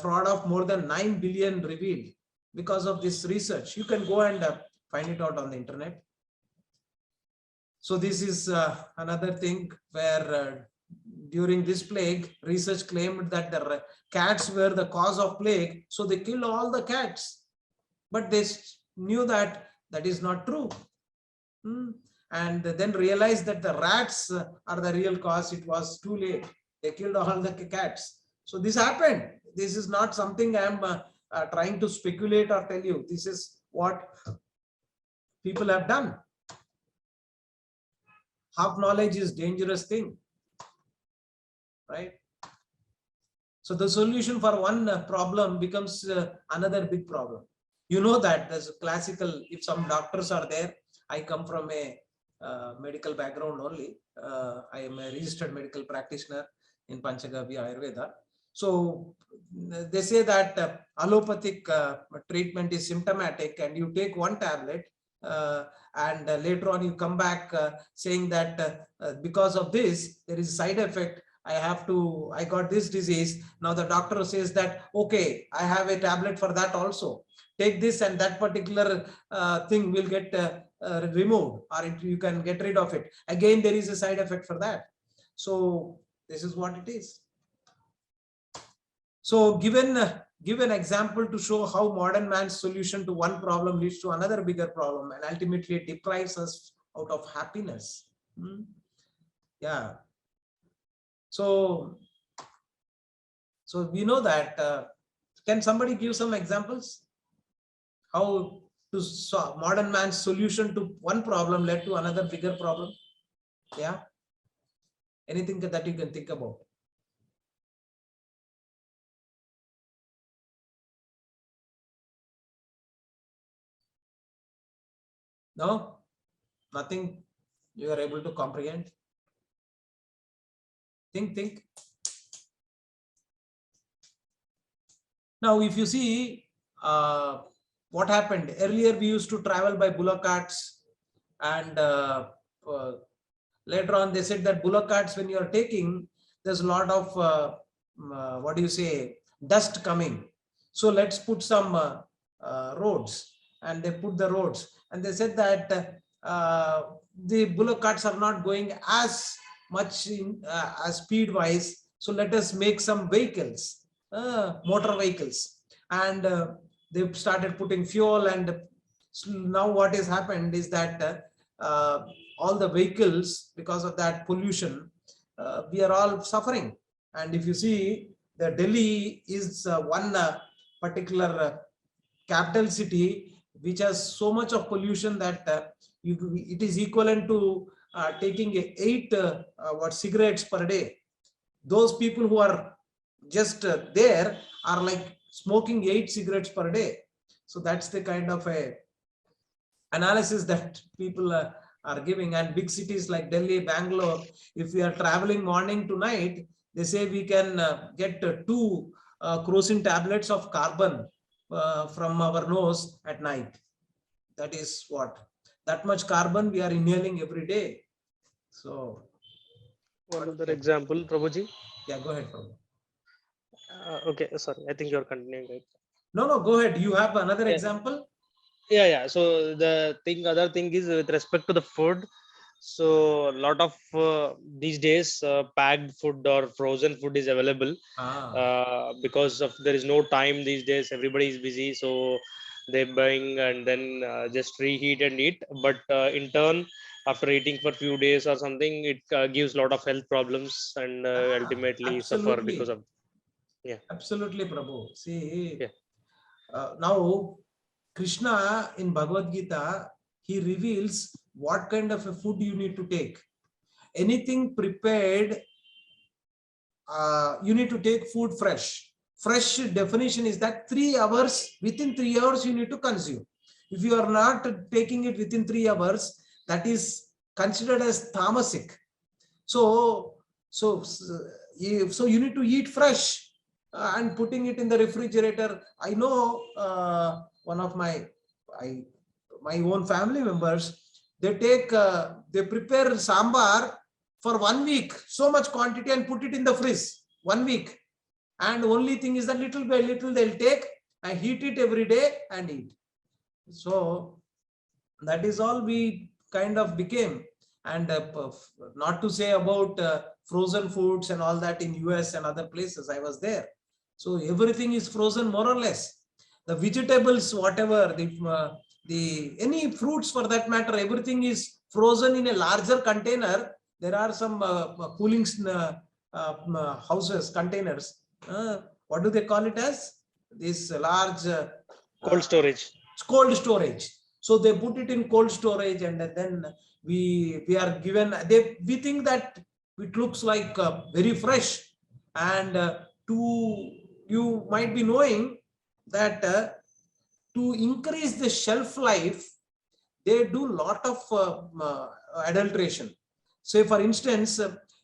fraud of more than 9 billion revealed because of this research. You can go and find it out on the internet. So this is another thing where during this plague, research claimed that the cats were the cause of plague, so they killed all the cats. But they knew that that is not true. And then realized that the rats are the real cause. It was too late. They killed all the cats. So this happened. This is not something I'm trying to speculate or tell you. This is what people have done. Half knowledge is dangerous thing, right? So the solution for one problem becomes another big problem. You know that there's a classical, if some doctors are there, I come from a medical background only. I am a registered medical practitioner in Panchagavya Ayurveda. So they say that allopathic treatment is symptomatic and you take one tablet and later on you come back saying that because of this, there is side effect. I got this disease. Now the doctor says that, okay, I have a tablet for that also. Take this and that particular thing will get removed, or you can get rid of it. Again, there is a side effect for that. So this is what it is. So give an example to show how modern man's solution to one problem leads to another bigger problem and ultimately it deprives us out of happiness. Yeah. So we know that. Can somebody give some examples? How to solve modern man's solution to one problem led to another bigger problem? Yeah. Anything that you can think about? No? Nothing you are able to comprehend? Think. Now, if you see what happened earlier, we used to travel by bullock carts, and later on they said that bullock carts, when you are taking, there's a lot of what do you say, dust coming. So let's put some roads, and they put the roads, and they said that the bullock carts are not going as much as speed wise. So let us make some vehicles, motor vehicles, and they've started putting fuel. And now what has happened is that all the vehicles, because of that pollution, we are all suffering. And if you see, the Delhi is one particular capital city which has so much of pollution that it is equivalent to taking 8 cigarettes per day. Those people who are just there are like smoking 8 cigarettes per day. So that's the kind of a analysis that people are giving. And big cities like Delhi, Bangalore, if we are traveling morning to night, they say we can get 2 kerosene tablets of carbon from our nose at night. That is what? That much carbon we are inhaling every day. So
one other example, Prabhuji.
Yeah, go ahead, Prabhu.
Okay, sorry, I think you're continuing, right?
No, go ahead. You have another example?
Yeah. So the other thing is with respect to the food. So a lot of these days packed food or frozen food is available because of there is no time these days. Everybody is busy, so they're buying and then just reheat and eat. But in turn, after eating for a few days or something, it gives a lot of health problems and ultimately suffer because of. Yeah.
Absolutely, Prabhu. See, now Krishna in Bhagavad Gita, he reveals what kind of a food you need to take. Anything prepared, you need to take food fresh. Fresh definition is that 3 hours, within 3 hours you need to consume. If you are not taking it within 3 hours, that is considered as tamasic. So you need to eat fresh and putting it in the refrigerator. I know one of my own family members, they prepare sambar for 1 week, so much quantity, and put it in the fridge 1 week. And only thing is that little by little they'll take and heat it every day and eat. So that is all we kind of became. And not to say about frozen foods and all that in US and other places, I was there. So everything is frozen more or less. The vegetables, whatever, any fruits for that matter, everything is frozen in a larger container. There are some cooling houses, containers. What do they call it as? This large
Cold storage.
Cold storage. So they put it in cold storage, and then we are given. We think that it looks like very fresh, and you might be knowing that to increase the shelf life, they do a lot of adulteration. Say, for instance,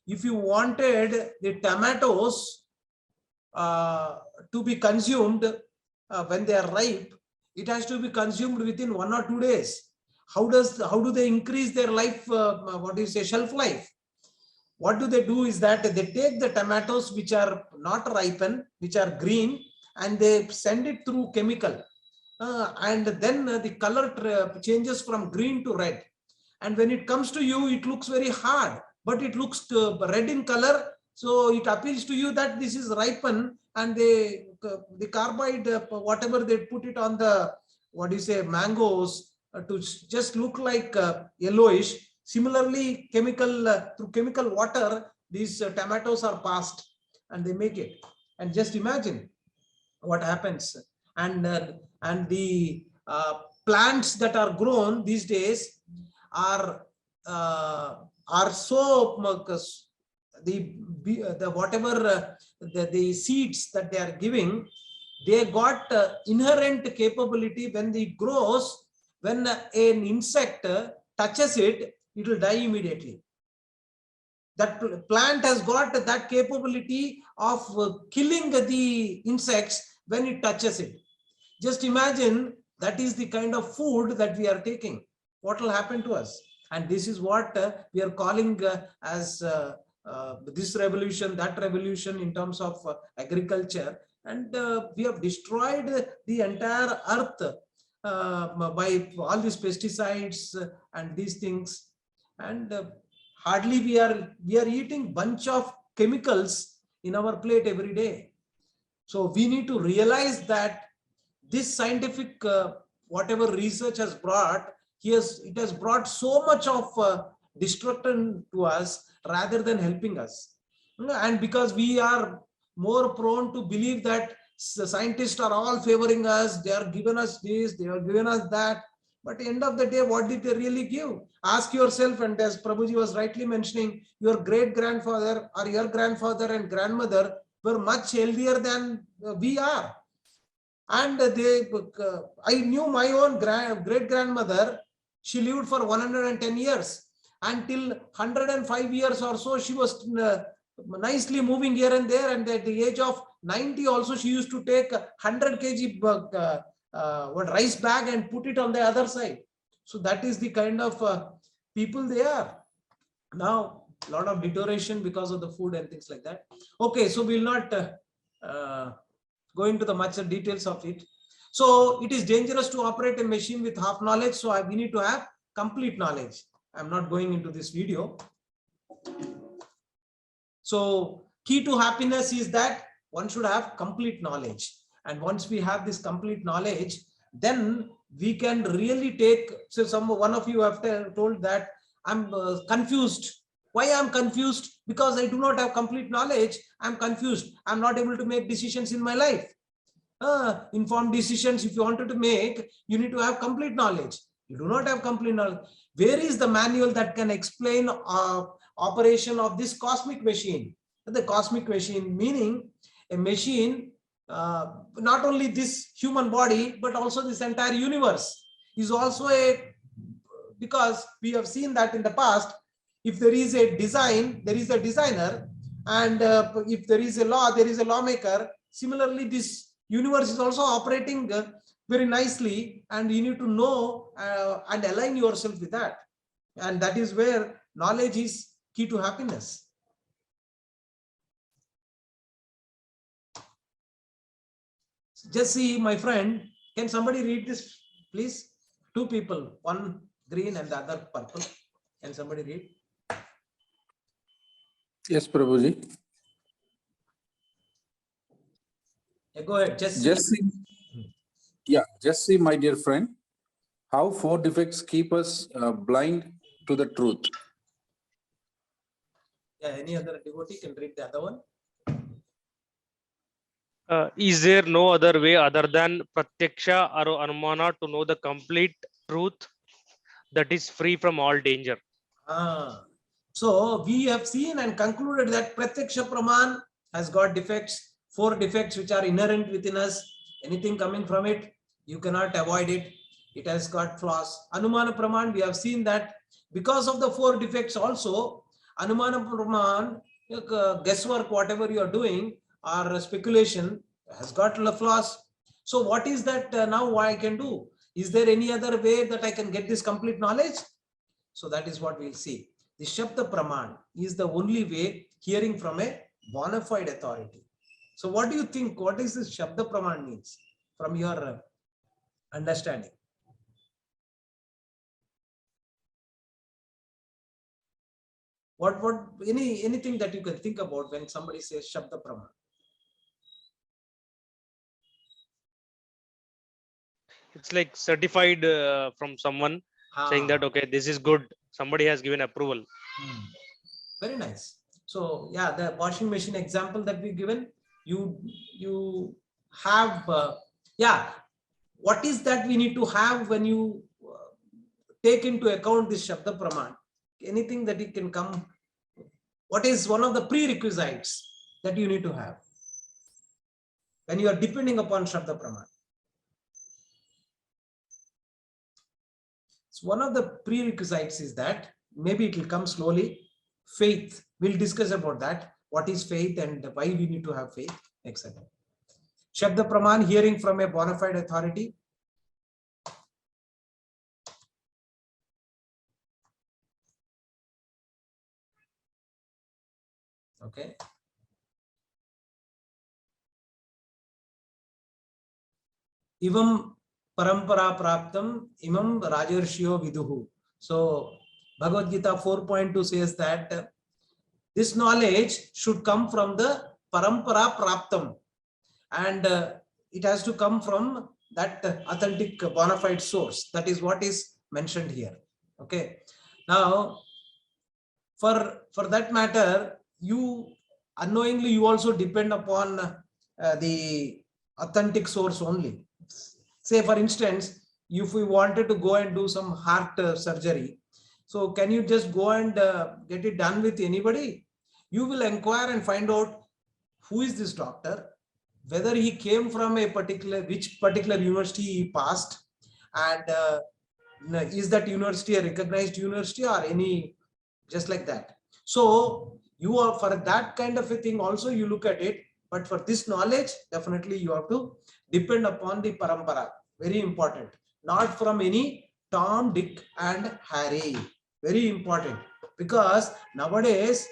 if you wanted the tomatoes to be consumed when they are ripe, it has to be consumed within 1 or 2 days. How do they increase their life? Shelf life? What do they do is that they take the tomatoes which are not ripened, which are green, and they send it through chemical, and then the color changes from green to red. And when it comes to you, it looks very hard, but it looks red in color. So it appeals to you that this is ripened, and the carbide, whatever they put it on the, mangoes to just look like yellowish. Similarly, through chemical water, these tomatoes are passed and they make it. And just imagine what happens. And the plants that are grown these days are so the seeds that they are giving, they got inherent capability. When it grows, when an insect touches it, it will die immediately. That plant has got that capability of killing the insects when it touches it. Just imagine, that is the kind of food that we are taking. What will happen to us? And this is what we are calling as this revolution, that revolution in terms of agriculture. And we have destroyed the entire earth by all these pesticides and these things. And hardly we are eating bunch of chemicals in our plate every day. So we need to realize that this scientific whatever research has brought, it has brought so much of destruction to us rather than helping us. And because we are more prone to believe that the scientists are all favoring us, they are giving us this, they are giving us that. But at the end of the day, what did they really give? Ask yourself, and as Prabhuji was rightly mentioning, your great-grandfather or your grandfather and grandmother were much healthier than we are. And I knew my own great-grandmother. She lived for 110 years. Until 105 years or so, she was nicely moving here and there. And at the age of 90 also, she used to take 100 kg rice bag and put it on the other side. So that is the kind of people they are. Now, a lot of deterioration because of the food and things like that. Okay, so we'll not go into the much details of it. So it is dangerous to operate a machine with half knowledge. So we need to have complete knowledge. I'm not going into this video. So key to happiness is that one should have complete knowledge. And once we have this complete knowledge, then we can really take, so one of you have told that I'm confused. Why I'm confused? Because I do not have complete knowledge. I'm confused. I'm not able to make decisions in my life. Informed decisions, if you wanted to make, you need to have complete knowledge. You do not have complete knowledge. Where is the manual that can explain operation of this cosmic machine? The cosmic machine meaning a machine, not only this human body, but also this entire universe is also because we have seen that in the past, if there is a design, there is a designer, and if there is a law, there is a lawmaker. Similarly, this universe is also operating very nicely, and you need to know and align yourself with that. And that is where knowledge is key to happiness. Just see, my friend, can somebody read this, please? Two people, one green and the other purple. Can somebody read?
Yes, Prabhuji.
Yeah, go ahead. Just
see, my dear friend, how 4 defects keep us blind to the truth.
Yeah, any other devotee can read the other one.
Is there no other way other than pratyaksha or anumana to know the complete truth that is free from all danger?
So we have seen and concluded that pratyaksha praman has got defects, 4 defects which are inherent within us. Anything coming from it, you cannot avoid it. It has got flaws. Anumana praman, we have seen that because of the 4 defects also, anumana praman, guesswork, whatever you are doing, or speculation has got flaws. So what is that now I can do? Is there any other way that I can get this complete knowledge? So that is what we'll see. The Shabda Praman is the only way hearing from a bona fide authority. So what do you think? What is this Shabda Praman means from your understanding? Anything that you can think about when somebody says Shabda Praman?
It's like certified from someone saying that, okay, this is good. Somebody has given approval.
Very nice. So yeah, the washing machine example that we given, you have, what is that we need to have when you take into account this Shabda Praman? Anything that it can come, what is one of the prerequisites that you need to have when you are depending upon Shabda Praman? So one of the prerequisites is that, maybe it will come slowly, faith. We'll discuss about that. What is faith and why we need to have faith, etc. Shabda Praman, hearing from a bona fide authority. Okay. Ivam parampara praptam imam rajarshyo viduhu. So Bhagavad Gita 4.2 says that this knowledge should come from the parampara praptam, and it has to come from that authentic bona fide source. That is what is mentioned here. Okay. Now, for that matter, you unknowingly you also depend upon the authentic source only. Say for instance, if we wanted to go and do some heart surgery, so can you just go and get it done with anybody? You will inquire and find out who is this doctor, whether he came from which particular university he passed, and is that university a recognized university or any, just like that. So you are, for that kind of a thing also you look at it, but for this knowledge, definitely you have to depend upon the parampara. Very important. Not from any Tom, Dick and Harry. Very important. Because nowadays,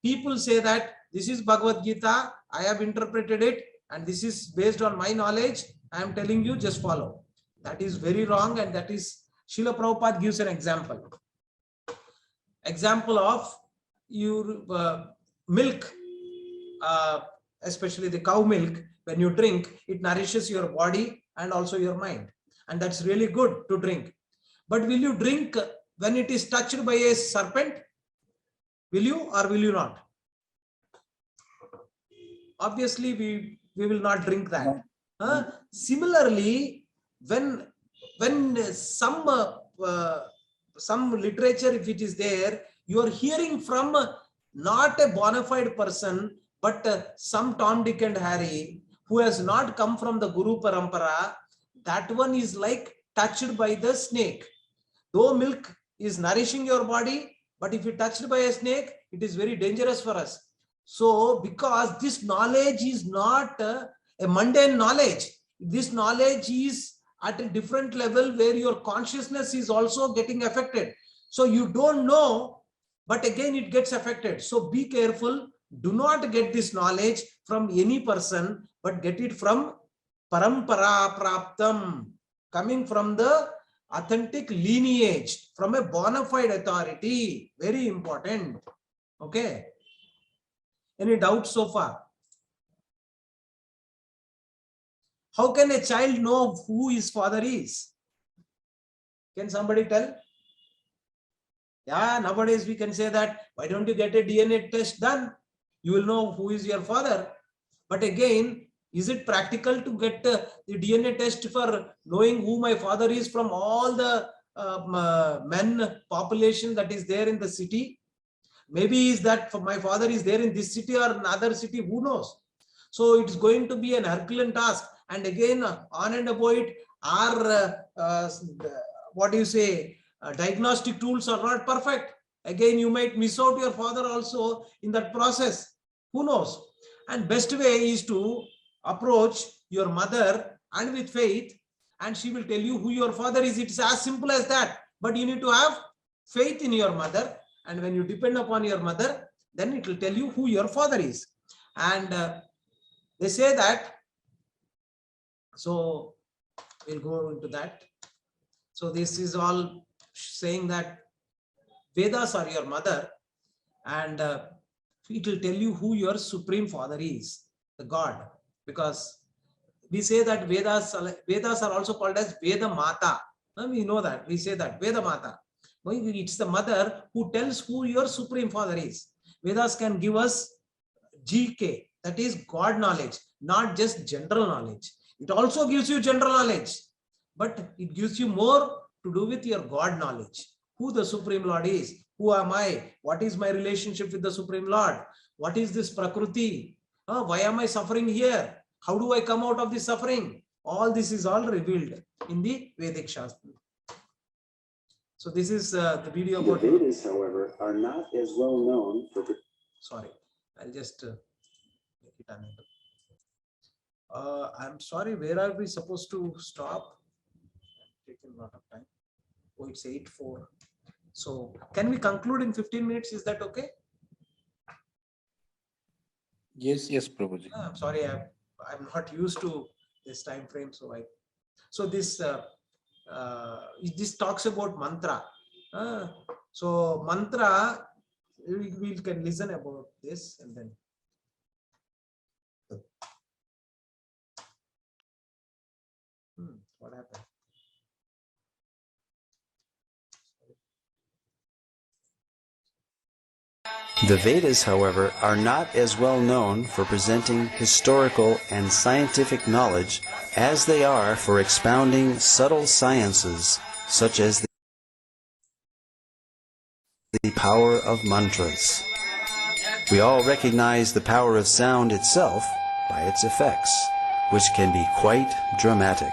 people say that this is Bhagavad Gita, I have interpreted it, and this is based on my knowledge. I am telling you, just follow. That is very wrong, and that is, Srila Prabhupada gives an example. Example of your milk, especially the cow milk, when you drink, it nourishes your body and also your mind. And that's really good to drink. But will you drink when it is touched by a serpent? Will you or will you not? Obviously, we will not drink that. Similarly, when some literature, if it is there, you are hearing from not a bona fide person, but some Tom, Dick and Harry who has not come from the Guru Parampara, that one is like touched by the snake. Though milk is nourishing your body, but if it touched by a snake, it is very dangerous for us. So because this knowledge is not a mundane knowledge, this knowledge is at a different level where your consciousness is also getting affected. So you don't know, but again it gets affected. So be careful. Do not get this knowledge from any person, but get it from parampara praptam, coming from the authentic lineage, from a bona fide authority. Very important. Okay. Any doubts so far? How can a child know who his father is? Can somebody tell? Yeah, nowadays we can say that, why don't you get a DNA test done? You will know who is your father. But again, is it practical to get the DNA test for knowing who my father is from all the men population that is there in the city? Maybe is that my father is there in this city or another city, who knows? So it's going to be an Herculean task. And again, on and above it, our what do you say, diagnostic tools are not perfect. Again, you might miss out your father also in that process. Who knows? And best way is to approach your mother and with faith, and she will tell you who your father is. It's as simple as that. But you need to have faith in your mother. And when you depend upon your mother, then it will tell you who your father is. And they say that, so we'll go into that. So this is all saying that Vedas are your mother, and it will tell you who your supreme father is, the God. Because we say that Vedas are also called as Veda Mata. We know that, we say that Veda Mata. It's the mother who tells who your supreme father is. Vedas can give us GK, that is God knowledge, not just general knowledge. It also gives you general knowledge, but it gives you more to do with your God knowledge. Who the Supreme Lord is, who am I, what is my relationship with the Supreme Lord, what is this Prakriti, why am I suffering here, how do I come out of this suffering? All this is all revealed in the Vedic Shastra. So this is the video.
The Vedas, however, are not as well known for...
Sorry, I'll just make it unable. I'm sorry, where are we supposed to stop? Taking a lot of time. Oh, it's 8:04. So can we conclude in 15 minutes? Is that okay?
Yes, yes, Prabhuji.
I'm sorry, I'm not used to this time frame. So this talks about mantra. So mantra, we can listen about this and then. What happened?
The Vedas, however, are not as well known for presenting historical and scientific knowledge as they are for expounding subtle sciences such as the power of mantras. We all recognize the power of sound itself by its effects, which can be quite dramatic.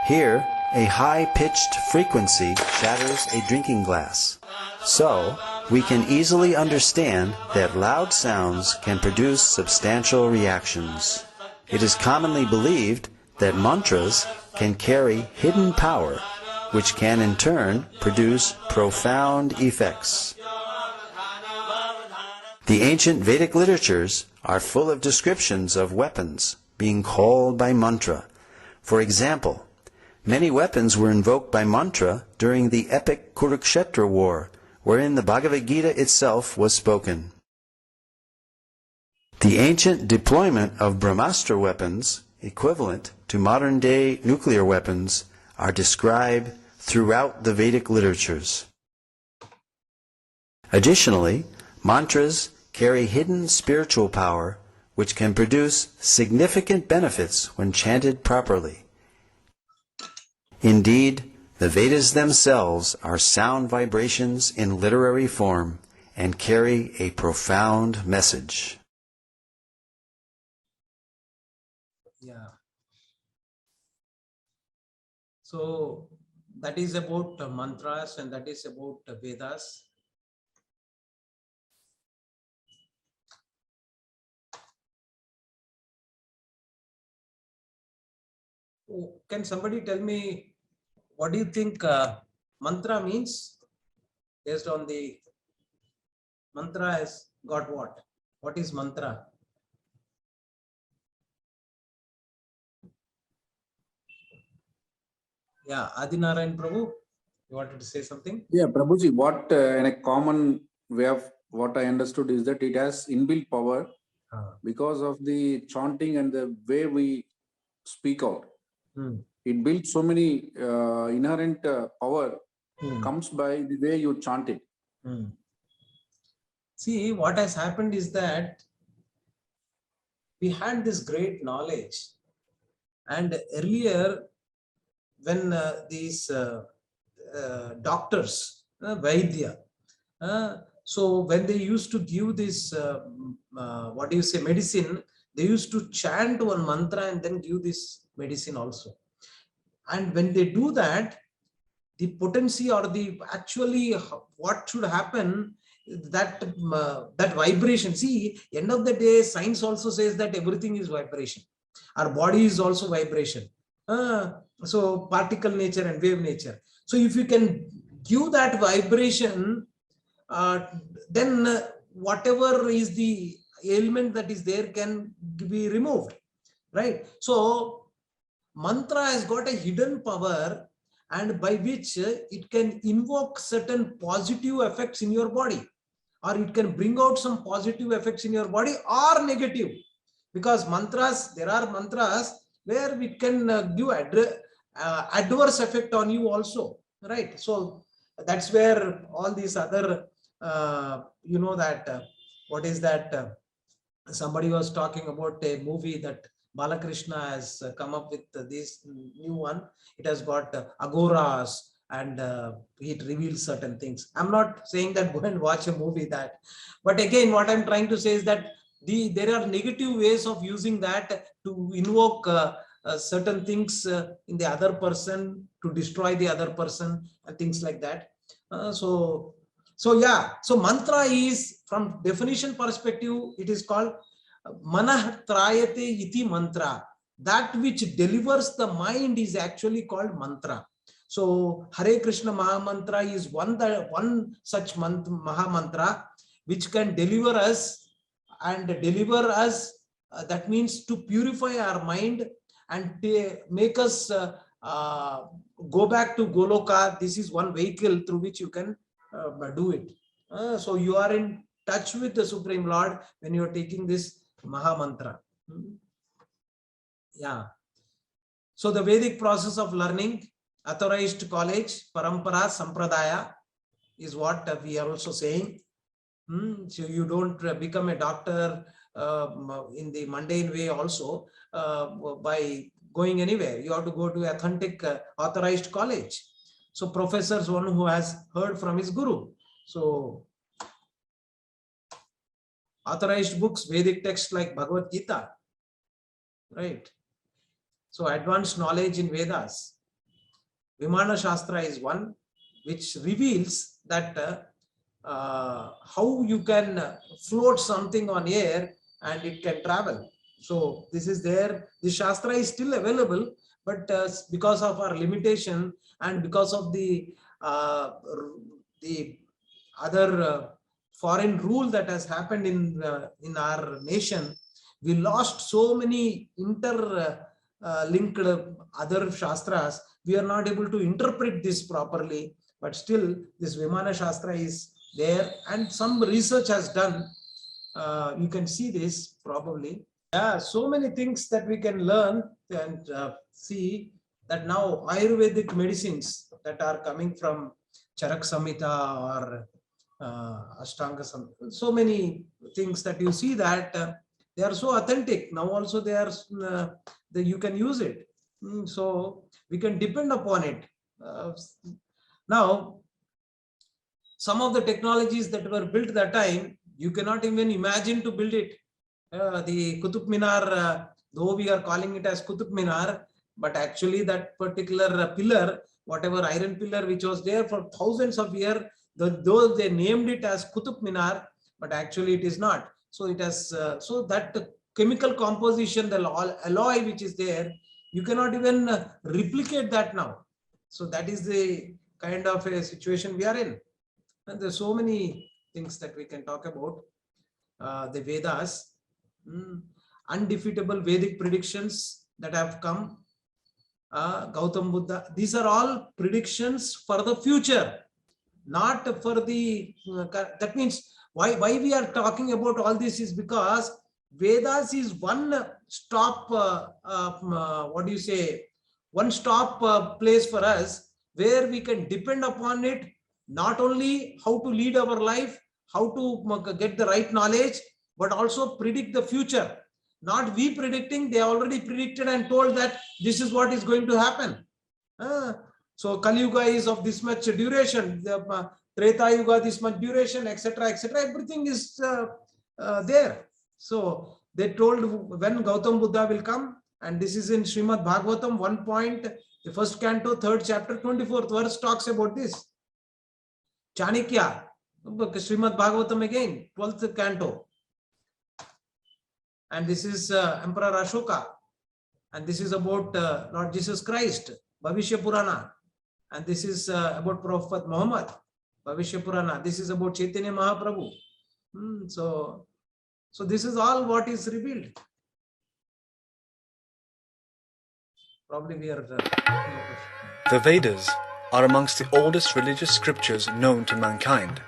Here, a high-pitched frequency shatters a drinking glass. So, we can easily understand that loud sounds can produce substantial reactions. It is commonly believed that mantras can carry hidden power, which can in turn produce profound effects. The ancient Vedic literatures are full of descriptions of weapons being called by mantra. For example, many weapons were invoked by mantra during the epic Kurukshetra war, wherein the Bhagavad Gita itself was spoken. The ancient deployment of Brahmastra weapons, equivalent to modern-day nuclear weapons, are described throughout the Vedic literatures. Additionally, mantras carry hidden spiritual power which can produce significant benefits when chanted properly. Indeed, the Vedas themselves are sound vibrations in literary form and carry a profound message.
Yeah. So that is about mantras and that is about Vedas. Can somebody tell me, what do you think mantra means? based on the mantra has got what? What is mantra? Yeah, Adinarayan Prabhu, you wanted to say something?
Yeah, Prabhuji, what in a common way of what I understood is that it has inbuilt power because of the chanting and the way we speak out. It builds so many inherent power comes by the way you chant it.
See, what has happened is that we had this great knowledge, and earlier when these doctors, Vaidya, so when they used to give this, what do you say, medicine, they used to chant one mantra and then give this medicine also. And when they do that, the potency or the actually what should happen, that that vibration. See, end of the day, science also says that everything is vibration. Our body is also vibration. So particle nature and wave nature. So if you can give that vibration, then whatever is the ailment that is there can be removed, right? So mantra has got a hidden power, and by which it can invoke certain positive effects in your body, or it can bring out some positive effects in your body or negative, because mantras, there are mantras where we can give adverse effect on you also, right? So that's where all these other you know that what is that, somebody was talking about a movie that Balakrishna has come up with this new one. It has got agoras, and it reveals certain things. I'm not saying that go and watch a movie that, but again, what I'm trying to say is that there are negative ways of using that to invoke certain things in the other person, to destroy the other person, and things like that. So yeah, so mantra is, from definition perspective, it is called manah trayate iti mantra. That which delivers the mind is actually called mantra. So Hare Krishna Maha Mantra is one such Maha Mantra which can deliver us, and deliver us, that means to purify our mind and make us go back to Goloka. This is one vehicle through which you can do it. So you are in touch with the Supreme Lord when you are taking this Maha Mantra. Yeah. So the Vedic process of learning, authorized college, parampara, sampradaya, is what we are also saying. So you don't become a doctor in the mundane way also by going anywhere. You have to go to authentic authorized college. So professors, one who has heard from his guru. So authorized books, Vedic texts like Bhagavad Gita, right? So advanced knowledge in Vedas. Vimana Shastra is one which reveals that how you can float something on air and it can travel. So this is there. The Shastra is still available, but because of our limitation and because of the other foreign rule that has happened in our nation, we lost so many linked other Shastras. We are not able to interpret this properly, but still this Vimana Shastra is there, and some research has done. You can see this probably. Yeah, so many things that we can learn and see that now Ayurvedic medicines that are coming from Charak Samhita or Ashtanga Samhita, so many things that you see that they are so authentic. Now also they are, you can use it. So we can depend upon it. Now, some of the technologies that were built that time, you cannot even imagine to build it. The Qutub Minar, though we are calling it as Qutub Minar, but actually that particular pillar, whatever iron pillar which was there for thousands of years, though they named it as Qutub Minar, but actually it is not. So it has, so that chemical composition, the alloy which is there, you cannot even replicate that now. So that is the kind of a situation we are in. And there's so many things that we can talk about. The Vedas, undefeatable Vedic predictions that have come. Gautam Buddha, these are all predictions for the future, not for the, that means why we are talking about all this is because Vedas is one stop, what do you say, one stop place for us where we can depend upon it, not only how to lead our life, how to get the right knowledge, but also predict the future. Not we predicting, they already predicted and told that this is what is going to happen. So Kali Yuga is of this much duration, the Treta Yuga this much duration, etc., etc. Everything is there. So they told when Gautam Buddha will come, and this is in Srimad Bhagavatam 1 point, the first canto, 3rd chapter, 24th verse talks about this. Chanakya, Srimad Bhagavatam again, 12th canto. And this is Emperor Ashoka. And this is about Lord Jesus Christ, Bhavishya Purana. And this is about Prophet Muhammad, Bhavishya Purana. This is about Chaitanya Mahaprabhu. So this is all what is revealed. Probably we are...
The Vedas are amongst the oldest religious scriptures known to mankind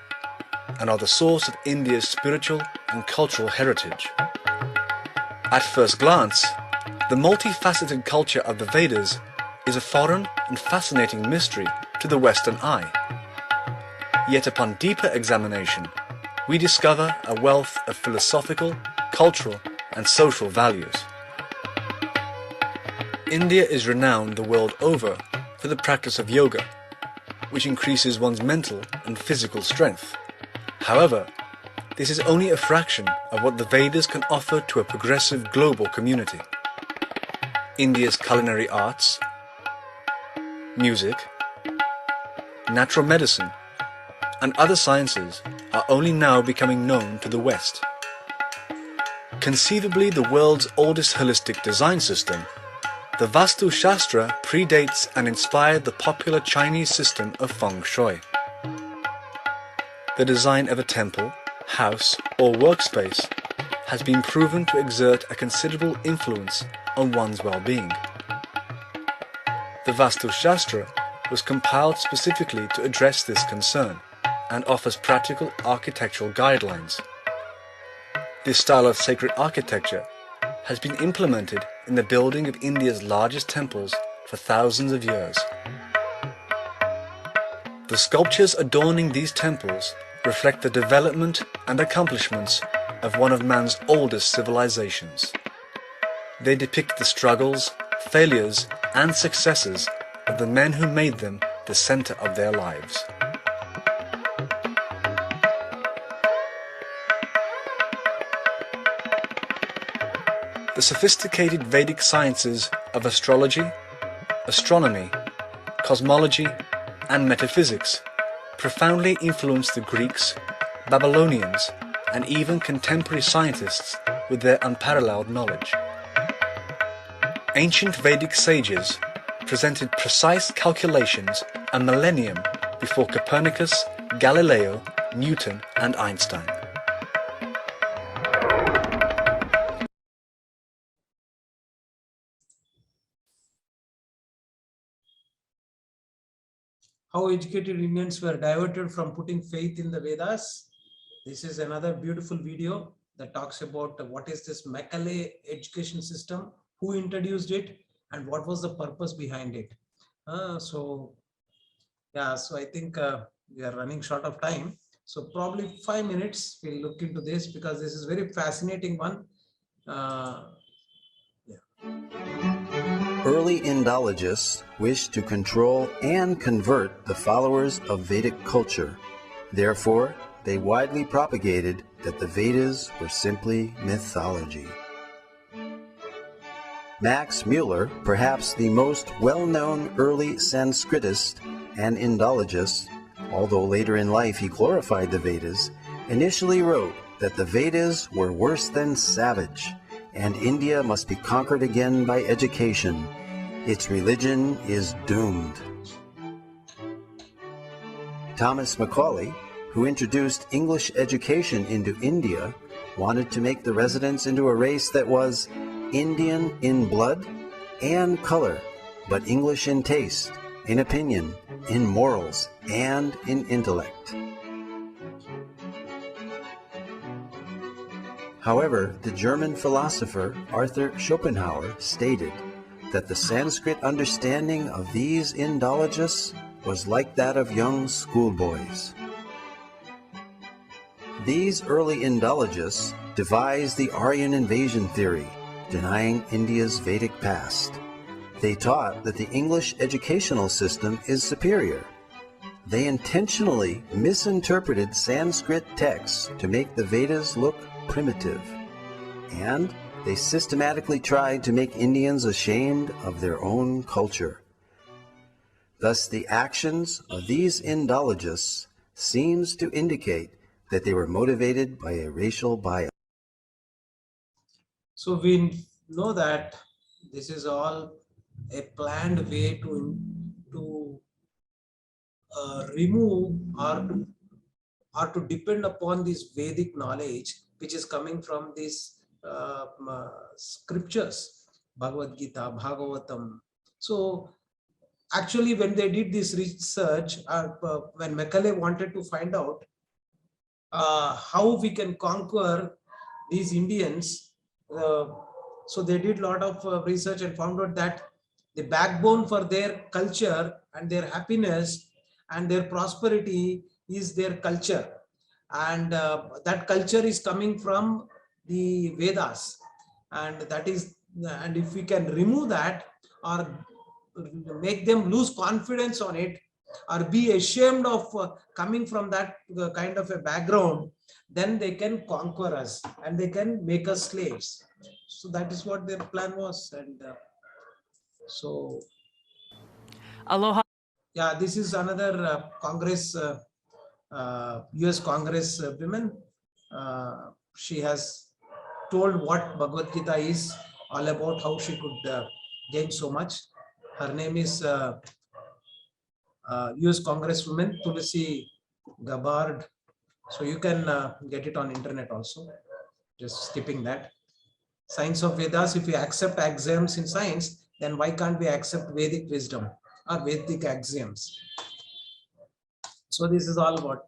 and are the source of India's spiritual and cultural heritage. At first glance, the multifaceted culture of the Vedas is a foreign and fascinating mystery to the Western eye. Yet upon deeper examination, we discover a wealth of philosophical, cultural, and social values. India is renowned the world over for the practice of yoga, which increases one's mental and physical strength. However, this is only a fraction of what the Vedas can offer to a progressive global community. India's culinary arts, music, natural medicine, and other sciences are only now becoming known to the West. Conceivably the world's oldest holistic design system, the Vastu Shastra predates and inspired the popular Chinese system of Feng Shui. The design of a temple, house, or workspace has been proven to exert a considerable influence on one's well-being. The Vastu Shastra was compiled specifically to address this concern and offers practical architectural guidelines. This style of sacred architecture has been implemented in the building of India's largest temples for thousands of years. The sculptures adorning these temples reflect the development and accomplishments of one of man's oldest civilizations. They depict the struggles, failures, and successes of the men who made them the center of their lives. The sophisticated Vedic sciences of astrology, astronomy, cosmology, and metaphysics profoundly influenced the Greeks, Babylonians, and even contemporary scientists with their unparalleled knowledge. Ancient Vedic sages presented precise calculations a millennium before Copernicus, Galileo, Newton, and Einstein.
How educated Indians were diverted from putting faith in the Vedas. This is another beautiful video that talks about what is this Macaulay education system, who introduced it, and what was the purpose behind it. So I think we are running short of time. So probably 5 minutes we'll look into this because this is very fascinating one.
Early Indologists wished to control and convert the followers of Vedic culture. Therefore, they widely propagated that the Vedas were simply mythology. Max Mueller, perhaps the most well-known early Sanskritist and Indologist, although later in life he glorified the Vedas, initially wrote that the Vedas were worse than savage, and India must be conquered again by education. Its religion is doomed. Thomas Macaulay, who introduced English education into India, wanted to make the residents into a race that was Indian in blood and color, but English in taste, in opinion, in morals, and in intellect. However, the German philosopher Arthur Schopenhauer stated that the Sanskrit understanding of these Indologists was like that of young schoolboys. These early Indologists devised the Aryan invasion theory, denying India's Vedic past. They taught that the English educational system is superior. They intentionally misinterpreted Sanskrit texts to make the Vedas look primitive, and they systematically tried to make Indians ashamed of their own culture. Thus, the actions of these Indologists seems to indicate that they were motivated by a racial bias.
So we know that this is all a planned way to remove or to depend upon this Vedic knowledge which is coming from these scriptures, Bhagavad Gita, Bhagavatam. So actually when they did this research, when Macaulay wanted to find out how we can conquer these Indians, so they did a lot of research and found out that the backbone for their culture and their happiness and their prosperity is their culture, and that culture is coming from the Vedas, and that is, and if we can remove that or make them lose confidence on it or be ashamed of coming from that kind of a background, then they can conquer us and they can make us slaves. So that is what their plan was. And so
Aloha.
yeah, this is another Congress, US Congress women. She has told what Bhagavad Gita is all about, how she could gain so much. Her name is US Congresswoman Tulsi Gabbard. So you can get it on internet also, just skipping that. Science of Vedas, if we accept axioms in science, then why can't we accept Vedic wisdom or Vedic axioms? So this is all about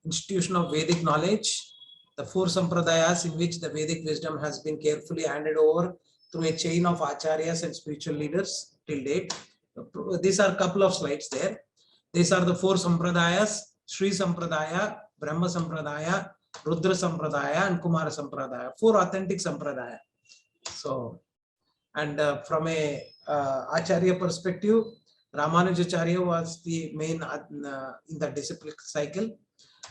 institution of Vedic knowledge, the four sampradayas in which the Vedic wisdom has been carefully handed over through a chain of acharyas and spiritual leaders till date. These are a couple of slides there. These are the four sampradayas: Sri Sampradaya, Brahma Sampradaya, Rudra Sampradaya, and Kumara Sampradaya. Four authentic sampradaya. So, and from a acharya perspective, Ramanujacharya was the main in the disciplic cycle,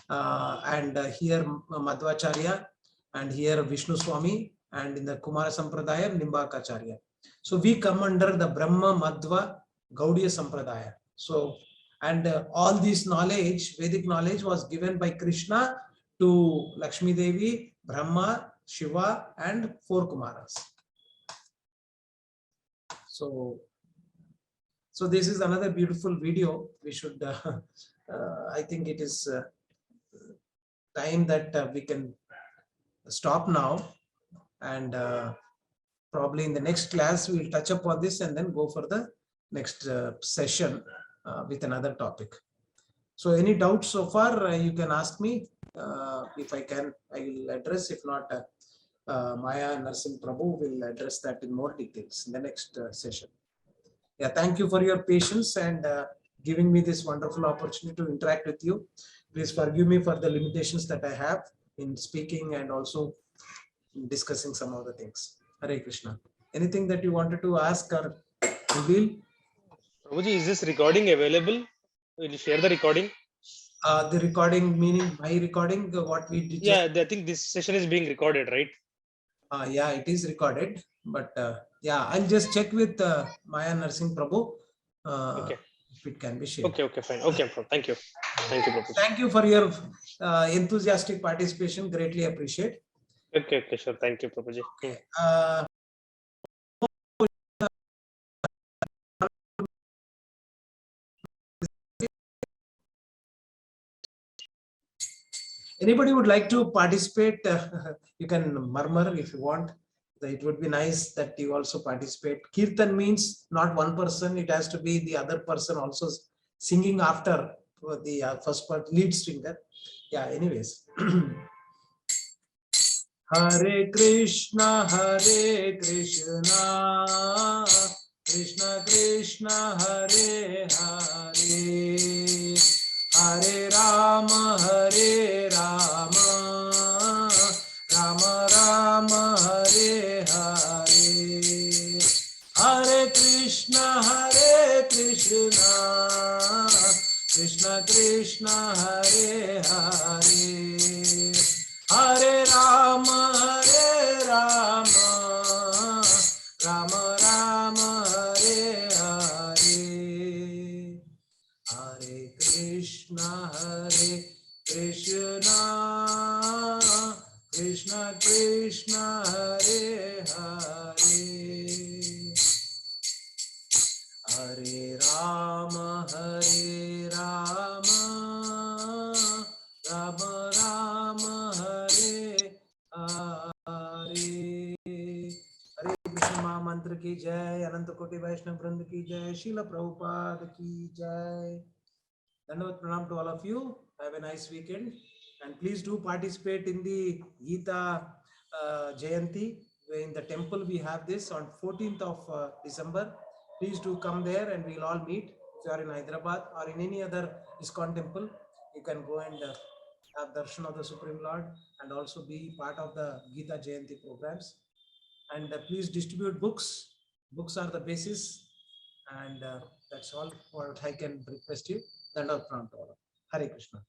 and here Madhvacharya, and here Vishnu Swami, and in the Kumara Sampradaya, Nimbakacharya. So we come under the Brahma, Madhva, Gaudiya Sampradaya. So, and all this knowledge, Vedic knowledge, was given by Krishna to Lakshmi Devi, Brahma, Shiva, and four Kumaras. So this is another beautiful video. We should, I think it is time that we can stop now, and probably in the next class we'll touch upon this and then go for the next session with another topic. So any doubts so far, you can ask me. If I can, I will address. If not, Maya Narsingh Prabhu will address that in more details in the next session. Yeah, thank you for your patience and giving me this wonderful opportunity to interact with you. Please forgive me for the limitations that I have in speaking and also discussing some of the things. Hare Krishna. Anything that you wanted to ask or reveal?
Prabhuji, is this recording available? Will you share the recording?
The recording, meaning my recording, what we did.
Yeah, I think this session is being recorded, right?
Yeah, it is recorded, but yeah, I'll just check with Maya Narsingh Prabhu.
Okay.
If it can be shared.
Okay, fine. Okay, thank you. Thank you, Prabhuji.
Thank you for your enthusiastic participation. Greatly appreciate.
Okay, sure. Thank you, Prabhuji.
Anybody would like to participate? You can murmur if you want. It would be nice that you also participate. Kirtan means not one person, it has to be the other person also singing after the first part, lead singer. Yeah, anyways. Hare Krishna, Krishna Krishna, Hare Hare, Hare Rama, Rama Rama, Hare Hare, Hare Krishna, Krishna Krishna, Hare Hare, Hare Rama, Rama Rama, Hare Hare, Hare Krishna, Krishna Krishna, Hare Hare, Hare Rama, Rama Rama, Hare Hare. हरे कृष्ण महामंत्र की जय, अनंत कोटि वैष्णव वृंद की जय, शील प्रभुपाद की जय. Dandavat pranam to all of you. Have a nice weekend, and please do participate in the Gita Jayanti. In the temple we have this on 14th of December. Please do come there and we'll all meet. If you are in Hyderabad or in any other ISKCON temple, you can go and have darshan of the Supreme Lord and also be part of the Gita Jayanti programs. And please distribute books. Books are the basis, and that's all what I can request you. Dandavat pranam to all. Hare Krishna.